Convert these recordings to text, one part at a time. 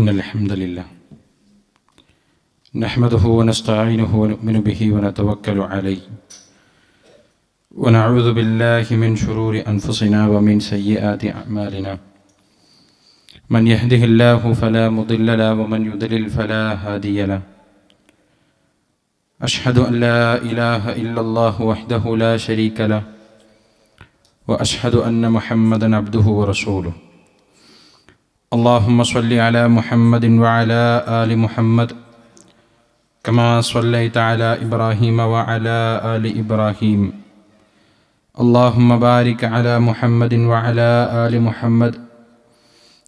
إن الحمد لله نحمده ونستعينه ونؤمن به ونتوكل عليه ونعوذ بالله من شرور أنفسنا ومن سيئات أعمالنا من يهده الله فلا مضل له ومن يضلل فلا هادي له أشهد أن لا إله إلا الله وحده لا شريك له وأشهد أن محمدا عبده ورسوله اللهم صل على محمد وعلى آل محمد كما صليت على إبراهيم وعلى آل إبراهيم اللهم بارك على محمد وعلى آل محمد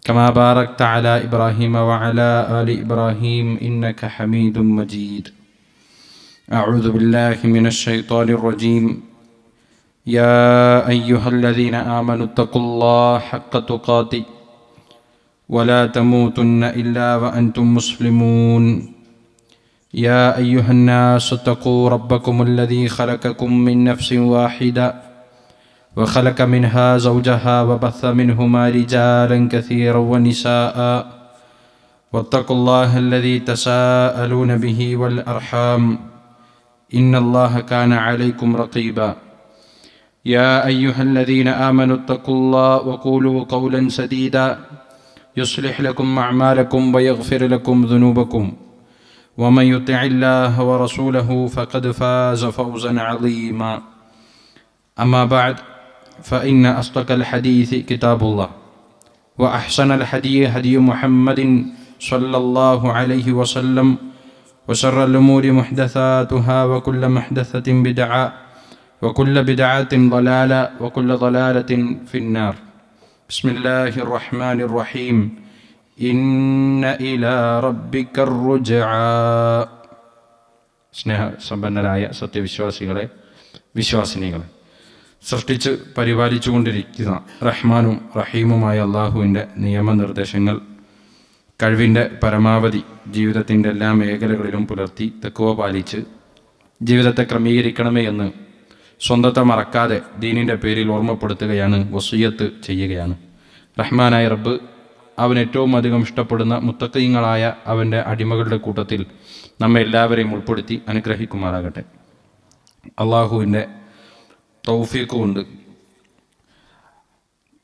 كما باركت على إبراهيم وعلى آل إبراهيم إنك حميد مجيد أعوذ بالله من الشيطان الرجيم يا أيها الذين آمنوا اتقوا الله حق تقاته ولا تموتن إلا وأنتم مسلمون يا أيها الناس اتقوا ربكم الذي خلقكم من نفس واحدة وخلق منها زوجها وبث منهما رجالا كثيرا ونساء واتقوا الله الذي تساءلون به والأرحام إن الله كان عليكم رقيبا يا أيها الذين آمنوا اتقوا الله وقولوا قولا سديدا يصلح لكم أعمالكم ويغفر لكم ذنوبكم ومن يطع الله ورسوله فقد فاز فوزا عظيما أما بعد فإن أصدق الحديث كتاب الله وأحسن الحديث هدي محمد صلى الله عليه وسلم وشر الأمور محدثاتها وكل محدثة بدعة وكل بدعة ضلالة وكل ضلالة في النار بسم الله الرحمن الرحيم إن إلى ربك الرجعى സ്നേഹ സമ്പന്നരായ സത്യവിശ്വാസികളെ വിശ്വാസിനികളെ സൃഷ്ടിച്ച് പരിപാലിച്ചു കൊണ്ടിരിക്കുന്ന റഹ്മാനും റഹീമുമായ അള്ളാഹുവിൻ്റെ നിയമനിർദ്ദേശങ്ങൾ കഴിവിൻ്റെ പരമാവധി ജീവിതത്തിൻ്റെ എല്ലാ മേഖലകളിലും പുലർത്തി തഖ്വ പാലിച്ച് ജീവിതത്തെ ക്രമീകരിക്കണമേ എന്ന് സ്വന്തത്തെ മറക്കാതെ ദീനിൻ്റെ പേരിൽ ഓർമ്മപ്പെടുത്തുകയാണ്, വസിയ്യത്ത് ചെയ്യുകയാണ്. റഹ്മാനായ റബ്ബ് അവൻ ഏറ്റവും അധികം ഇഷ്ടപ്പെടുന്ന മുത്തഖീങ്ങളായ അവൻ്റെ അടിമകളുടെ കൂട്ടത്തിൽ നമ്മെ എല്ലാവരെയും ഉൾപ്പെടുത്തി അനുഗ്രഹിക്കുമാറാകട്ടെ. അള്ളാഹുവിൻ്റെ തൗഫീഖ് കൊണ്ട്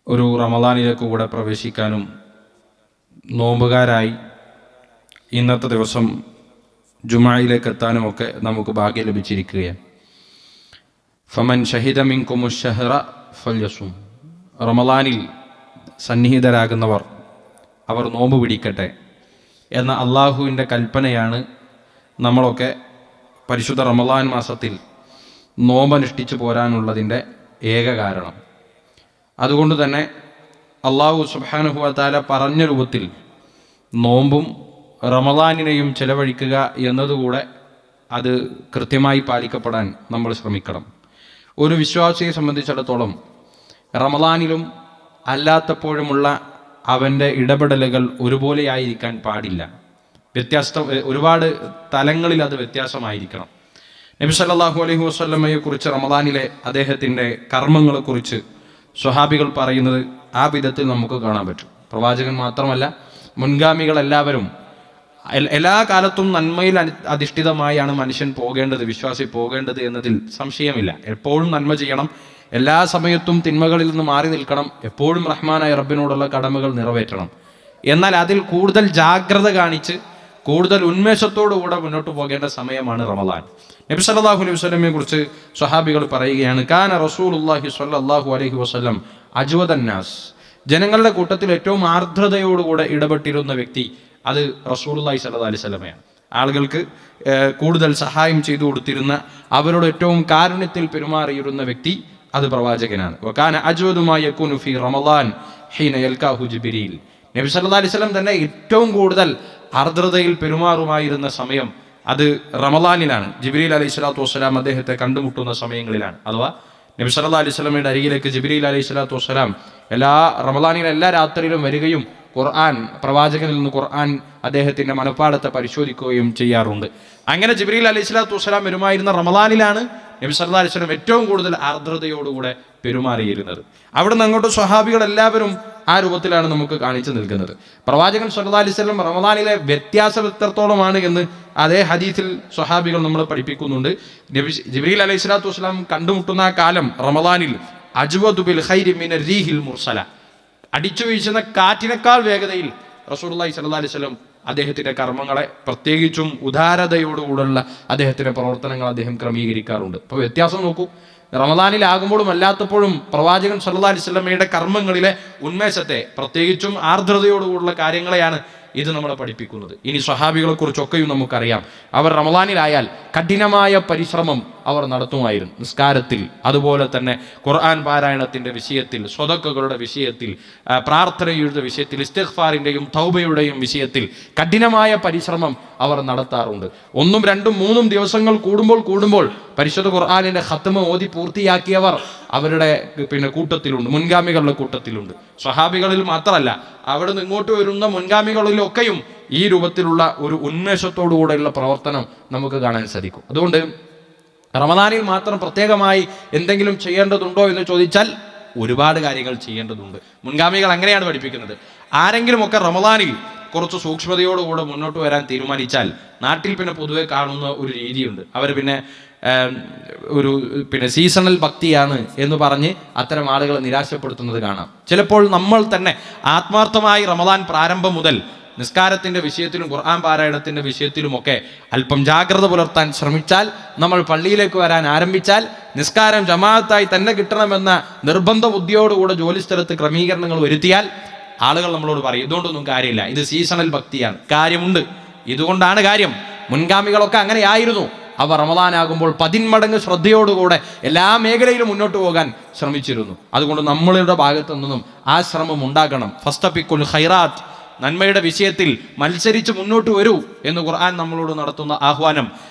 ഒരു റമദാനിലേക്ക് കൂടെ പ്രവേശിക്കാനും നോമ്പുകാരായി ഇന്നത്തെ ദിവസം ജുമായിലേക്ക് എത്താനുമൊക്കെ നമുക്ക് ഭാഗ്യം ലഭിച്ചിരിക്കുകയാണ്. ഫമൻ ഷഹിദ മിൻകുമു ഷഹ്റ ഫൽയസും, റമദാനിൽ സന്നിഹിതരാകുന്നവർ അവർ നോമ്പ് പിടിക്കട്ടെ എന്ന അള്ളാഹുവിൻ്റെ കൽപ്പനയാണ് നമ്മളൊക്കെ പരിശുദ്ധ റമദാൻ മാസത്തിൽ നോമ്പനുഷ്ഠിച്ചു പോരാനുള്ളതിൻ്റെ ഏക കാരണം. അതുകൊണ്ട് തന്നെ അള്ളാഹു സുബ്ഹാനഹു വ തആല പറഞ്ഞ രൂപത്തിൽ നോമ്പും റമദാനിനെയും ചെലവഴിക്കുക എന്നതുകൂടെ അത് കൃത്യമായി പാലിക്കപ്പെടാൻ നമ്മൾ ശ്രമിക്കണം. ഒരു വിശ്വാസിയെ സംബന്ധിച്ചിടത്തോളം റമദാനിലും അല്ലാത്തപ്പോഴുമുള്ള അവൻ്റെ ഇടപെടലുകൾ ഒരുപോലെയായിരിക്കാൻ പാടില്ല. ഒരുപാട് തലങ്ങളിൽ അത് വ്യത്യാസമായിരിക്കണം. നബി സല്ലല്ലാഹു അലൈഹി വസല്ലമയെക്കുറിച്ച് റമദാനിലെ അദ്ദേഹത്തിൻ്റെ കർമ്മങ്ങളെക്കുറിച്ച് സ്വഹാബികൾ പറയുന്നത് ആ വിധത്തിൽ നമുക്ക് കാണാൻ പറ്റും. പ്രവാചകൻ മാത്രമല്ല, മുൻഗാമികളെല്ലാവരും എല്ലാ കാലത്തും നന്മയിൽ അധിഷ്ഠിതമായാണ് മനുഷ്യൻ പോകേണ്ടത്, വിശ്വാസി പോകേണ്ടത് എന്നതിൽ സംശയമില്ല. എപ്പോഴും നന്മ ചെയ്യണം, എല്ലാ സമയത്തും തിന്മകളിൽ നിന്ന് മാറി നിൽക്കണം, എപ്പോഴും റഹ്മാനായ റബ്ബിനോടുള്ള കടമകൾ നിറവേറ്റണം. എന്നാൽ അതിൽ കൂടുതൽ ജാഗ്രത കാണിച്ച് കൂടുതൽ ഉന്മേഷത്തോടുകൂടെ മുന്നോട്ട് പോകേണ്ട സമയമാണ് റമദാൻ. നബി സല്ലല്ലാഹു അലൈഹി വസല്ലമയെ കുറിച്ച് സ്വഹാബികൾ പറയുകയാണ്, കാന റസൂലുള്ളാഹി സ്വല്ലല്ലാഹു അലൈഹി വസല്ലം അജ്വദന്നാസ്, ജനങ്ങളുടെ കൂട്ടത്തിൽ ഏറ്റവും ആർദ്രതയോടുകൂടെ ഇടപെട്ടിരുന്ന വ്യക്തി അത് റസൂലുള്ളാഹി സ്വല്ലല്ലാഹു അലൈഹി വസല്ലമയാണ്. ആളുകൾക്ക് കൂടുതൽ സഹായം ചെയ്തു കൊടുത്തിരുന്ന, അവരോട് ഏറ്റവും കാരുണ്യത്തിൽ പെരുമാറിയിരുന്ന വ്യക്തി അത് പ്രവാചകനാണ്. വകാന അജ്വദു മാ യകൂനു ഫീ റമളാൻ ഹീന യൽകാഹു ജിബ്രീൽ, നബി സല്ലല്ലാഹു അലൈഹി വസല്ലം തന്നെ ഏറ്റവും കൂടുതൽ ആർദ്രതയിൽ പെരുമാറുമായിരുന്ന സമയം അത് റമളാനിലാണ്. ജിബ്രീൽ അലൈഹിസ്സലാത്തു വസ്സലാം അദ്ദേഹത്തെ കണ്ടുമുട്ടുന്ന സമയങ്ങളിലാണ്. അഥവാ നബി സല്ലല്ലാഹു അലൈഹി വസല്ലമയുടെ അരികിലേക്ക് ജിബ്രീൽ അലൈഹിസ്സലാത്തു വസ്സലാം റമളാനിലെ എല്ലാ രാത്രിയിലും വരികയും ഖുർആൻ പ്രവാചകനിൽ നിന്ന് ഖുർആൻ അദ്ദേഹത്തിന്റെ മനപ്പാടത്തെ പരിശോധിക്കുകയും ചെയ്യാറുണ്ട്. അങ്ങനെ ജിബ്രീൽ അലൈഹി സ്വലാത്തു വസ്സലാം പെരുമാറുന്ന റമദാനിലാണ് നബി സല്ലല്ലാഹു അലൈഹി വസല്ലം ഏറ്റവും കൂടുതൽ ആർദ്രതയോടുകൂടെ പെരുമാറിയിരുന്നത്. അവിടുന്ന് അങ്ങോട്ട് സ്വഹാബികൾ എല്ലാവരും ആ രൂപത്തിലാണ് നമുക്ക് കാണിച്ചു നിൽക്കുന്നത്. പ്രവാചകൻ സല്ലല്ലാഹു അലൈഹി വസല്ലം റമദാനിലെ വ്യത്യാസം എത്രത്തോളമാണ് എന്ന് അതേ ഹദീസിൽ സ്വഹാബികൾ നമ്മളെ പഠിപ്പിക്കുന്നുണ്ട്. ജിബ്രീൽ അലൈഹി സ്വലാത്തു വസ്സലാം കണ്ടുമുട്ടുന്ന കാലം റമദാനിൽ അജ്വദു ബിൽ ഖൈരി മിന റീഹിൽ മുർസല, അടിച്ചു വീശുന്ന കാറ്റിനേക്കാൾ വേഗതയിൽ റസൂലുള്ളാഹി സ്വല്ലല്ലാഹു അലൈഹി വസല്ലം അദ്ദേഹത്തിന്റെ കർമ്മങ്ങളെ, പ്രത്യേകിച്ചും ഉദാരതയോടുകൂടെയുള്ള അദ്ദേഹത്തിന്റെ പ്രവർത്തനങ്ങൾ അദ്ദേഹം ക്രമീകരിക്കാറുണ്ട്. അപ്പോൾ വ്യത്യാസം നോക്കൂ. റമദാനിലാകുമ്പോഴും അല്ലാത്തപ്പോഴും പ്രവാചകൻ സല്ലല്ലാഹു അലൈഹി വസല്ലമയുടെ കർമ്മങ്ങളിലെ ഉന്മേഷത്തെ, പ്രത്യേകിച്ചും ആർദ്രതയോടുകൂടുള്ള കാര്യങ്ങളെയാണ് ഇത് നമ്മളെ പഠിപ്പിക്കുന്നത്. ഇനി സ്വഹാബികളെ കുറിച്ചൊക്കെയും നമുക്കറിയാം. അവർ റമദാനിലായാൽ കഠിനമായ പരിശ്രമം അവർ നടത്തുമായിരുന്നു. നിസ്കാരത്തിൽ, അതുപോലെ തന്നെ ഖുർആൻ പാരായണത്തിന്റെ വിഷയത്തിൽ, സ്വതക്കകളുടെ വിഷയത്തിൽ, പ്രാർത്ഥനയുടെ വിഷയത്തിൽ, ഇസ്തിഗ്ഫാറിന്റെയും തൗബയുടെയും വിഷയത്തിൽ കഠിനമായ പരിശ്രമം അവർ നടത്താറുണ്ട്. 1, 2, 3 ദിവസങ്ങൾ കൂടുമ്പോൾ പരിശുദ്ധ ഖുർആനിന്റെ ഖത്മ ഓതി പൂർത്തിയാക്കിയവർ അവരുടെ കൂട്ടത്തിലുണ്ട്, മുൻഗാമികളുടെ കൂട്ടത്തിലുണ്ട്. സ്വഹാബികളിൽ മാത്രമല്ല, അവിടെ നിന്ന് ഇങ്ങോട്ട് വരുന്ന മുൻഗാമികളിലൊക്കെയും ഈ രൂപത്തിലുള്ള ഒരു ഉന്മേഷത്തോടുകൂടെയുള്ള പ്രവർത്തനം നമുക്ക് കാണാൻ സാധിക്കും. അതുകൊണ്ട് റമദാനിൽ മാത്രം പ്രത്യേകമായി എന്തെങ്കിലും ചെയ്യേണ്ടതുണ്ടോ എന്ന് ചോദിച്ചാൽ ഒരുപാട് കാര്യങ്ങൾ ചെയ്യേണ്ടതുണ്ട്. മുൻഗാമികൾ അങ്ങനെയാണ് പഠിപ്പിക്കുന്നത്. ആരെങ്കിലുമൊക്കെ റമദാനിൽ കുറച്ച് സൂക്ഷ്മതയോടുകൂടെ മുന്നോട്ട് വരാൻ തീരുമാനിച്ചാൽ നാട്ടിൽ പൊതുവെ കാണുന്ന ഒരു രീതിയുണ്ട്. അവർ ഒരു സീസണൽ ഭക്തിയാണ് എന്ന് പറഞ്ഞ് അത്തരം ആളുകളെ നിരാശപ്പെടുത്തുന്നത് കാണാം. ചിലപ്പോൾ നമ്മൾ തന്നെ ആത്മാർത്ഥമായി റമദാൻ പ്രാരംഭം മുതൽ നിസ്കാരത്തിന്റെ വിഷയത്തിലും ഖുർആൻ പാരായണത്തിന്റെ വിഷയത്തിലുമൊക്കെ അല്പം ജാഗ്രത പുലർത്താൻ ശ്രമിച്ചാൽ, നമ്മൾ പള്ളിയിലേക്ക് വരാൻ ആരംഭിച്ചാൽ, നിസ്കാരം ജമാഅത്തായി തന്നെ കിട്ടണമെന്ന നിർബന്ധ ബുദ്ധിയോടുകൂടെ ജോലിസ്ഥലത്ത് ക്രമീകരണങ്ങൾ വരുത്തിയാൽ ആളുകൾ നമ്മളോട് പറയും ഇതുകൊണ്ടൊന്നും കാര്യമില്ല, ഇത് സീസണൽ ഭക്തിയാണ്. കാര്യമുണ്ട്, ഇതുകൊണ്ടാണ് കാര്യം. മുൻഗാമികളൊക്കെ അങ്ങനെയായിരുന്നു. അവർ റമദാനാകുമ്പോൾ 10 മടങ്ങ് ശ്രദ്ധയോടുകൂടെ എല്ലാ മേഖലയിലും മുന്നോട്ട് പോകാൻ ശ്രമിച്ചിരുന്നു. അതുകൊണ്ട് നമ്മളുടെ ഭാഗത്തു നിന്നും ആ ശ്രമം ഉണ്ടാകണം. ഫസ്തബിഖുൽ ഖൈറാത്ത്, നന്മയുടെ വിഷയത്തിൽ മത്സരിച്ച് മുന്നോട്ട് വരൂ എന്ന് ഖുർആൻ നമ്മളോട് നടത്തുന്ന ആഹ്വാനം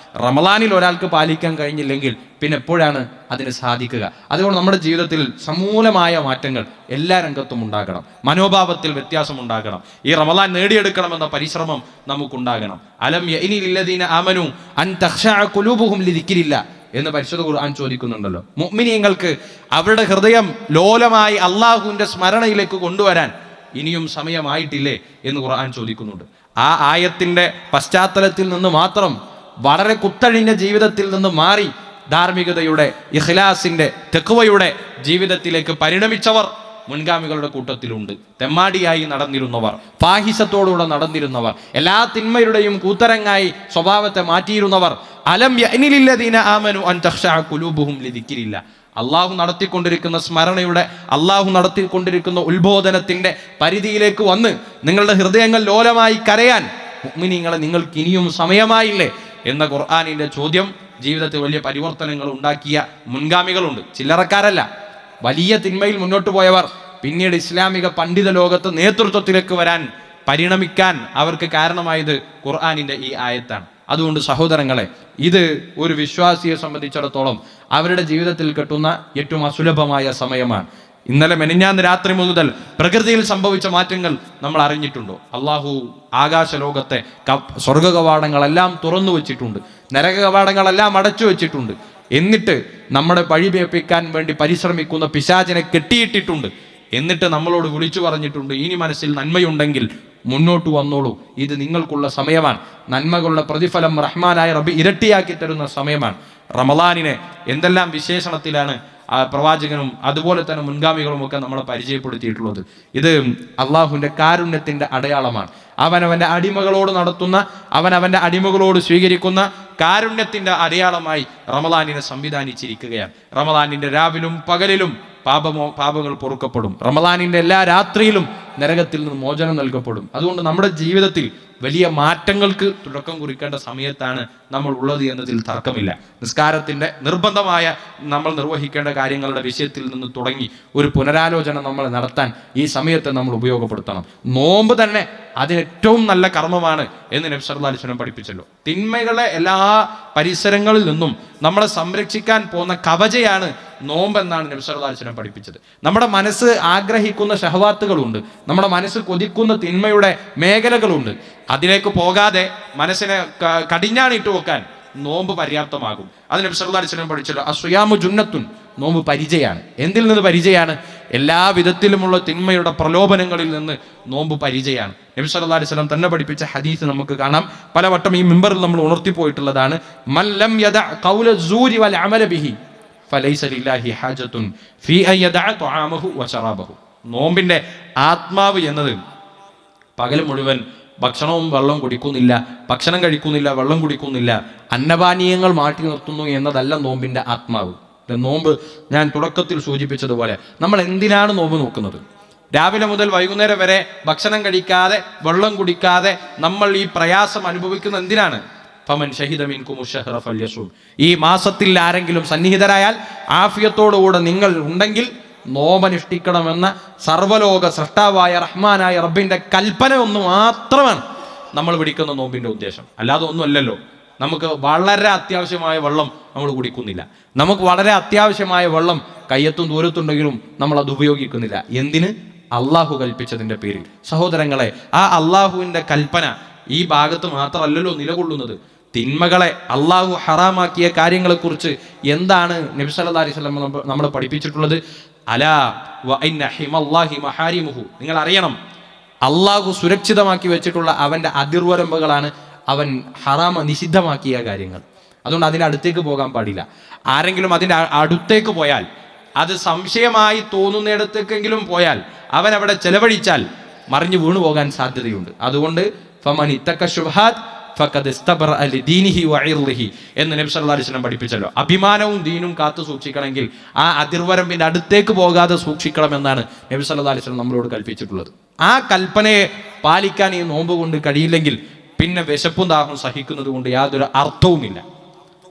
റമദാനിൽ ഒരാൾക്ക് പാലിക്കാൻ കഴിഞ്ഞില്ലെങ്കിൽ പിന്നെ എപ്പോഴാണ് അതിന് സാധിക്കുക? അതുകൊണ്ട് നമ്മുടെ ജീവിതത്തിൽ സമൂലമായ മാറ്റങ്ങൾ എല്ലാ രംഗത്തും ഉണ്ടാകണം. മനോഭാവത്തിൽ വ്യത്യാസം ഉണ്ടാകണം. ഈ റമദാൻ നേടിയെടുക്കണമെന്ന പരിശ്രമം നമുക്കുണ്ടാകണം. അലം യഅനി ലില്ലദീന ആമനു അൻ തഖ്ശഅ ഖുലൂബുഹും ലിദിക്രില്ല എന്ന് പരിശുദ്ധ ഖുർആൻ ചോദിക്കുന്നുണ്ടല്ലോ. മുഅ്മിനീങ്ങൾക്ക് അവരുടെ ഹൃദയം ലോലമായി അള്ളാഹുവിന്റെ സ്മരണയിലേക്ക് കൊണ്ടുവരാൻ ഇനിയും സമയമായിട്ടില്ലേ എന്ന് ഖുർആൻ ചോദിക്കുന്നുണ്ട്. ആ ആയത്തിന്റെ പശ്ചാത്തലത്തിൽ നിന്ന് മാത്രം വളരെ കുത്തഴിഞ്ഞ ജീവിതത്തിൽ നിന്ന് മാറി ധാർമ്മികതയുടെ, ഇഖ്ലാസിന്റെ, തെഖ്വയുടെ ജീവിതത്തിലേക്ക് പരിണമിച്ചവർ മുൻഗാമികളുടെ കൂട്ടത്തിലുണ്ട്. തെമ്മാടിയായി നടന്നിരുന്നവർ, ഫാഹിസത്തോടുകൂടെ നടന്നിരുന്നവർ, എല്ലാ തിന്മയുടെയും കൂത്തരങ്ങായി സ്വഭാവത്തെ മാറ്റിയിരുന്നവർ. അലം യഅനി ലില്ലദീന ആമനു അൻ തഖ്ശഅ ഖുലൂബുഹും ലിദിക്രില്ല, അള്ളാഹു നടത്തിക്കൊണ്ടിരിക്കുന്ന സ്മരണയുടെ, അള്ളാഹു നടത്തിക്കൊണ്ടിരിക്കുന്ന ഉത്ബോധനത്തിന്റെ പരിധിയിലേക്ക് വന്ന് നിങ്ങളുടെ ഹൃദയങ്ങൾ ലോലമായി കരയാൻ മുഅ്മിനീങ്ങളെ നിങ്ങൾക്ക് ഇനിയും സമയമായില്ലേ എന്ന ഖുർആനിന്റെ ചോദ്യം ജീവിതത്തിൽ വലിയ പരിവർത്തനങ്ങൾ ഉണ്ടാക്കിയ മുൻഗാമികളുണ്ട്. ചില്ലറക്കാരല്ല. വലിയ തിന്മയിൽ മുന്നോട്ട് പോയവർ പിന്നീട് ഇസ്ലാമിക പണ്ഡിത ലോകത്ത് നേതൃത്വത്തിലേക്ക് വരാൻ, പരിണമിക്കാൻ അവർക്ക് കാരണമായത് ഖുർആനിന്റെ ഈ ആയത്താണ്. അതുകൊണ്ട് സഹോദരങ്ങളെ, ഇത് ഒരു വിശ്വാസിയെ സംബന്ധിച്ചിടത്തോളം അവരുടെ ജീവിതത്തിൽ കിട്ടുന്ന ഏറ്റവും അസുലഭമായ സമയമാണ്. ഇന്നലെ മെനിഞ്ഞാന്ന് രാത്രി മുതൽ പ്രകൃതിയിൽ സംഭവിച്ച മാറ്റങ്ങൾ നമ്മൾ അറിഞ്ഞിട്ടുണ്ടോ? അള്ളാഹു ആകാശ ലോകത്തെ സ്വർഗ കവാടങ്ങളെല്ലാം തുറന്നു വെച്ചിട്ടുണ്ട്, നരക കവാടങ്ങളെല്ലാം അടച്ചു വെച്ചിട്ടുണ്ട്. എന്നിട്ട് നമ്മുടെ പഴിപേപ്പിക്കാൻ വേണ്ടി പരിശ്രമിക്കുന്ന പിശാചിനെ കെട്ടിയിട്ടിട്ടുണ്ട്. എന്നിട്ട് നമ്മളോട് വിളിച്ചു പറഞ്ഞിട്ടുണ്ട്, ഇനി മനസ്സിൽ നന്മയുണ്ടെങ്കിൽ മുന്നോട്ട് വന്നോളൂ, ഇത് നിങ്ങൾക്കുള്ള സമയമാണ്. നന്മകളുടെ പ്രതിഫലം റഹ്മാനായ റബ്ബ് ഇരട്ടിയാക്കി തരുന്ന സമയമാണ്. റമളാനിനെ എന്തെല്ലാം വിശേഷണത്തിലാണ് പ്രവാചകനും അതുപോലെ തന്നെ മുൻഗാമികളുമൊക്കെ നമ്മളെ പരിചയപ്പെടുത്തിയിട്ടുള്ളത്. ഇത് അള്ളാഹുവിൻ്റെ കാരുണ്യത്തിൻ്റെ അടയാളമാണ്. അവനവൻ്റെ അടിമകളോട് നടത്തുന്ന, അവനവൻ്റെ അടിമകളോട് സ്വീകരിക്കുന്ന കാരുണ്യത്തിൻ്റെ അടയാളമായി റമളാനിനെ സംവിധാനിച്ചിരിക്കുകയാണ്. റമളാനിൻ്റെ രാവിലും പകലിലും പാപങ്ങൾ പൊറുക്കപ്പെടും. റമളാനിൻ്റെ എല്ലാ രാത്രിയിലും നരകത്തിൽ നിന്ന് മോചനം നൽകപ്പെടും. അതുകൊണ്ട് നമ്മുടെ ജീവിതത്തിൽ വലിയ മാറ്റങ്ങൾക്ക് തുടക്കം കുറിക്കേണ്ട സമയത്താണ് നമ്മൾ ഉള്ളത് എന്നതിൽ തർക്കമില്ല. നിസ്കാരത്തിൻ്റെ നിർബന്ധമായ നമ്മൾ നിർവഹിക്കേണ്ട കാര്യങ്ങളുടെ വിഷയത്തിൽ നിന്ന് തുടങ്ങി ഒരു പുനരാലോചന നമ്മൾ നടത്താൻ ഈ സമയത്തെ നമ്മൾ ഉപയോഗപ്പെടുത്തണം. നോമ്പ് തന്നെ അതിനേറ്റവും നല്ല കർമ്മമാണ് എന്ന് നബി സല്ലല്ലാഹു അലൈഹി വസല്ലം പഠിപ്പിച്ചല്ലോ. തിന്മകളെ എല്ലാ പരിസരങ്ങളിൽ നിന്നും നമ്മളെ സംരക്ഷിക്കാൻ പോകുന്ന കവചയാണ് നോമ്പെന്നാണ് നബി സല്ലല്ലാഹു അലൈഹി വസല്ലം പഠിപ്പിച്ചത്. നമ്മുടെ മനസ്സ് ആഗ്രഹിക്കുന്ന ഷഹവാത്തുകളുണ്ട്, നമ്മുടെ മനസ്സ് കൊതിക്കുന്ന തിന്മയുടെ മേഖലകളുണ്ട്. അതിലേക്ക് പോകാതെ മനസ്സിനെ കടിഞ്ഞാണിട്ട് വെക്കാൻ നോമ്പ് പര്യാപ്തമാകും. അത് നബി സല്ലല്ലാഹു അലൈഹി വസല്ലം പഠിച്ചല്ലോ. അസ്വിയാമു ജുന്നത്തുൻ, നോമ്പ് പരിചയാണ്. എന്തിൽ നിന്ന് പരിചയാണ്? എല്ലാ വിധത്തിലുമുള്ള തിന്മയുടെ പ്രലോഭനങ്ങളിൽ നിന്ന് നോമ്പ് പരിചയാണ്. നബി സല്ലല്ലാഹു അലൈഹി വസല്ലം തന്നെ പഠിപ്പിച്ച ഹദീസ് നമുക്ക് കാണാം. പലവട്ടം ഈ മിമ്പറിൽ നമ്മൾ ഉണർത്തിപ്പോയിട്ടുള്ളതാണ്. മൻ ലം യദഅ ഖൗല സൂരി വൽ അമല ബിഹി ഫലൈസ ലില്ലാഹി ഹാജത്തുൻ ഫീ അൻ യദഅ തുആമഹു വശറാബഹു. നോമ്പിന്റെ ആത്മാവ് എന്നത് പകൽ മുഴുവൻ ഭക്ഷണവും വെള്ളം കുടിക്കുന്നില്ല, ഭക്ഷണം കഴിക്കുന്നില്ല, വെള്ളം കുടിക്കുന്നില്ല, അന്നപാനീയങ്ങൾ മാറ്റി നിർത്തുന്നു എന്നതല്ല നോമ്പിന്റെ ആത്മാവ്. നോമ്പ് ഞാൻ തുടക്കത്തിൽ സൂചിപ്പിച്ചതുപോലെ നമ്മൾ എന്തിനാണ് നോമ്പ് നോക്കുന്നത്? രാവിലെ മുതൽ വൈകുന്നേരം വരെ ഭക്ഷണം കഴിക്കാതെ വെള്ളം കുടിക്കാതെ നമ്മൾ ഈ പ്രയാസം അനുഭവിക്കുന്ന എന്തിനാണ്? ഫമൻ ഷഹിദ മിൻകുമു ശഹ്റ ഫല്യസും. ഈ മാസത്തിൽ ആരെങ്കിലും സന്നിഹിതരായാൽ, ആഫിയത്തോടുകൂടെ നിങ്ങൾ ഉണ്ടെങ്കിൽ നോമ്പനുഷ്ഠിക്കണമെന്ന സർവ്വലോക സൃഷ്ടാവായ റഹ്മാനായ റബ്ബിന്റെ കൽപ്പന ഒന്ന് മാത്രമാണ് നമ്മൾ പിടിക്കുന്ന നോമ്പിന്റെ ഉദ്ദേശം. അല്ലാതെ ഒന്നുമല്ലല്ലോ. നമുക്ക് വളരെ അത്യാവശ്യമായ വെള്ളം നമ്മൾ കുടിക്കുന്നില്ല, നമുക്ക് വളരെ അത്യാവശ്യമായ വെള്ളം കയ്യെത്തും ദൂരത്തുണ്ടെങ്കിലും നമ്മൾ അത് ഉപയോഗിക്കുന്നില്ല. എന്തിന്? അള്ളാഹു കൽപ്പിച്ചതിന്റെ പേരിൽ. സഹോദരങ്ങളെ, ആ അള്ളാഹുവിന്റെ കൽപ്പന ഈ ഭാഗത്ത് മാത്രമല്ലല്ലോ നിലകൊള്ളുന്നത്. തിന്മകളെ, അള്ളാഹു ഹറാമാക്കിയ കാര്യങ്ങളെക്കുറിച്ച് എന്താണ് നബി സല്ലല്ലാഹു അലൈഹി വസല്ലം നമ്മളെ പഠിപ്പിച്ചിട്ടുള്ളത്? അലാ വ ഇന്ന ഹിമല്ലാഹി മഹാരിമുഹു. നിങ്ങൾ അറിയണം, അള്ളാഹു സുരക്ഷിതമാക്കി വെച്ചിട്ടുള്ള അവന്റെ അതിർവരമ്പുകളാണ് അവൻ ഹറാമ നിഷിദ്ധമാക്കിയ കാര്യങ്ങൾ. അതുകൊണ്ട് അതിൻ്റെ അടുത്തേക്ക് പോകാൻ പാടില്ല. ആരെങ്കിലും അതിൻ്റെ അടുത്തേക്ക് പോയാൽ, അത് സംശയമായി തോന്നുന്നിടത്തേക്കെങ്കിലും പോയാൽ, അവൻ അവിടെ ചെലവഴിച്ചാൽ മറിഞ്ഞു വീണു പോകാൻ സാധ്യതയുണ്ട്. അതുകൊണ്ട് ഫമൻ ഇത്തഖ ശുബ്ഹാത് ഫഖദ് ഇസ്തബറഅ ലിദീനിഹി വഇർളിഹി എന്ന് നബി സല്ലല്ലാഹു അലൈഹി വസല്ലം പഠിപ്പിച്ചല്ലോ. അഭിമാനവും ദീനും കാത്തു സൂക്ഷിക്കണമെങ്കിൽ ആ അതിർവരമ്പിന്റെ അടുത്തേക്ക് പോകാതെ സൂക്ഷിക്കണമെന്നാണ് നബി സല്ലല്ലാഹു അലൈഹി വസല്ലം നമ്മളോട് കൽപ്പിച്ചിട്ടുള്ളത്. ആ കൽപ്പനയെ പാലിക്കാൻ ഈ നോമ്പ് കൊണ്ട് കഴിയില്ലെങ്കിൽ പിന്നെ വിശപ്പും ദാഹവും സഹിക്കുന്നത് കൊണ്ട് യാതൊരു അർത്ഥവുമില്ല.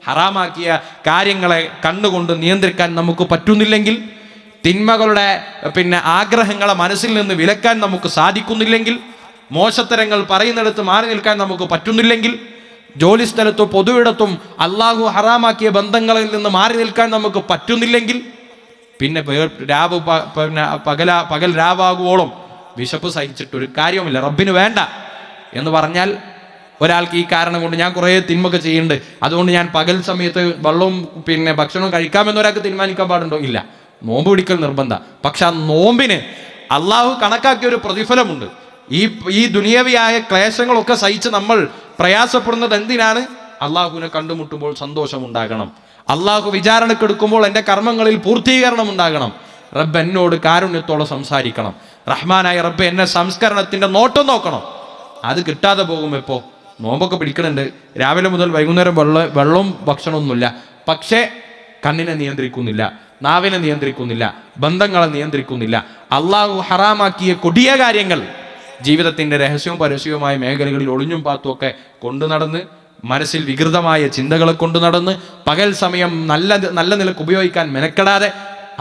ഹറാമാക്കിയ കാര്യങ്ങളെ കണ്ണുകൊണ്ട് നിയന്ത്രിക്കാൻ നമുക്ക് പറ്റുന്നില്ലെങ്കിൽ, തിന്മകളുടെ ആഗ്രഹങ്ങളെ മനസ്സിൽ നിന്ന് വിലക്കാൻ നമുക്ക് സാധിക്കുന്നില്ലെങ്കിൽ, മോശത്തരങ്ങൾ പറയുന്നിടത്ത് മാറി നിൽക്കാൻ നമുക്ക് പറ്റുന്നില്ലെങ്കിൽ, ജോലിസ്ഥലത്തോ പൊതുവിടത്തും അള്ളാഹു ഹറാമാക്കിയ ബന്ധങ്ങളിൽ നിന്ന് മാറി നിൽക്കാൻ നമുക്ക് പറ്റുന്നില്ലെങ്കിൽ, പിന്നെ പകൽ രാവാകുവോളം വിശപ്പ് സഹിച്ചിട്ടൊരു കാര്യവുമില്ല. റബ്ബിന് വേണ്ട എന്ന് പറഞ്ഞാൽ ഒരാൾക്ക് ഈ കാരണം കൊണ്ട് ഞാൻ കുറേ തിന്മൊക്കെ ചെയ്യുന്നുണ്ട്, അതുകൊണ്ട് ഞാൻ പകൽ സമയത്ത് വെള്ളവും ഭക്ഷണവും കഴിക്കാമെന്ന് ഒരാൾക്ക് തീരുമാനിക്കാൻ പാടുണ്ടോ? ഇല്ല. നോമ്പ് പിടിക്കൽ നിർബന്ധ. പക്ഷെ ആ നോമ്പിന് അള്ളാഹു കണക്കാക്കിയ ഒരു പ്രതിഫലമുണ്ട്. ഈ ദുനിയവിയായ ക്ലേശങ്ങളൊക്കെ സഹിച്ച് നമ്മൾ പ്രയാസപ്പെടുന്നത് എന്തിനാണ്? അള്ളാഹുവിനെ കണ്ടുമുട്ടുമ്പോൾ സന്തോഷമുണ്ടാകണം, അള്ളാഹു വിചാരണക്കെടുക്കുമ്പോൾ എൻ്റെ കർമ്മങ്ങളിൽ പൂർത്തീകരണം ഉണ്ടാകണം, റബ്ബ് എന്നോട് കാരുണ്യത്തോടെ സംസാരിക്കണം, റഹ്മാനായ റബ്ബ് എന്നെ സംസ്കരണത്തിന്റെ നോട്ടം നോക്കണം. അത് കിട്ടാതെ പോകും. എപ്പോ നോമ്പൊക്കെ പിടിക്കണുണ്ട്, രാവിലെ മുതൽ വൈകുന്നേരം വെള്ളവും ഭക്ഷണമൊന്നുമില്ല, പക്ഷേ കണ്ണിനെ നിയന്ത്രിക്കുന്നില്ല, നാവിനെ നിയന്ത്രിക്കുന്നില്ല, ബന്ധങ്ങളെ നിയന്ത്രിക്കുന്നില്ല. അള്ളാഹു ഹറാമാക്കിയ കൊടിയ കാര്യങ്ങൾ ജീവിതത്തിന്റെ രഹസ്യവും പരസ്യവുമായ മേഖലകളിൽ ഒളിഞ്ഞും പാത്തുമൊക്കെ കൊണ്ടു നടന്ന്, മനസ്സിൽ വികൃതമായ ചിന്തകളെ കൊണ്ടു നടന്ന്, പകൽ സമയം നല്ല നിലക്ക് ഉപയോഗിക്കാൻ മെനക്കെടാതെ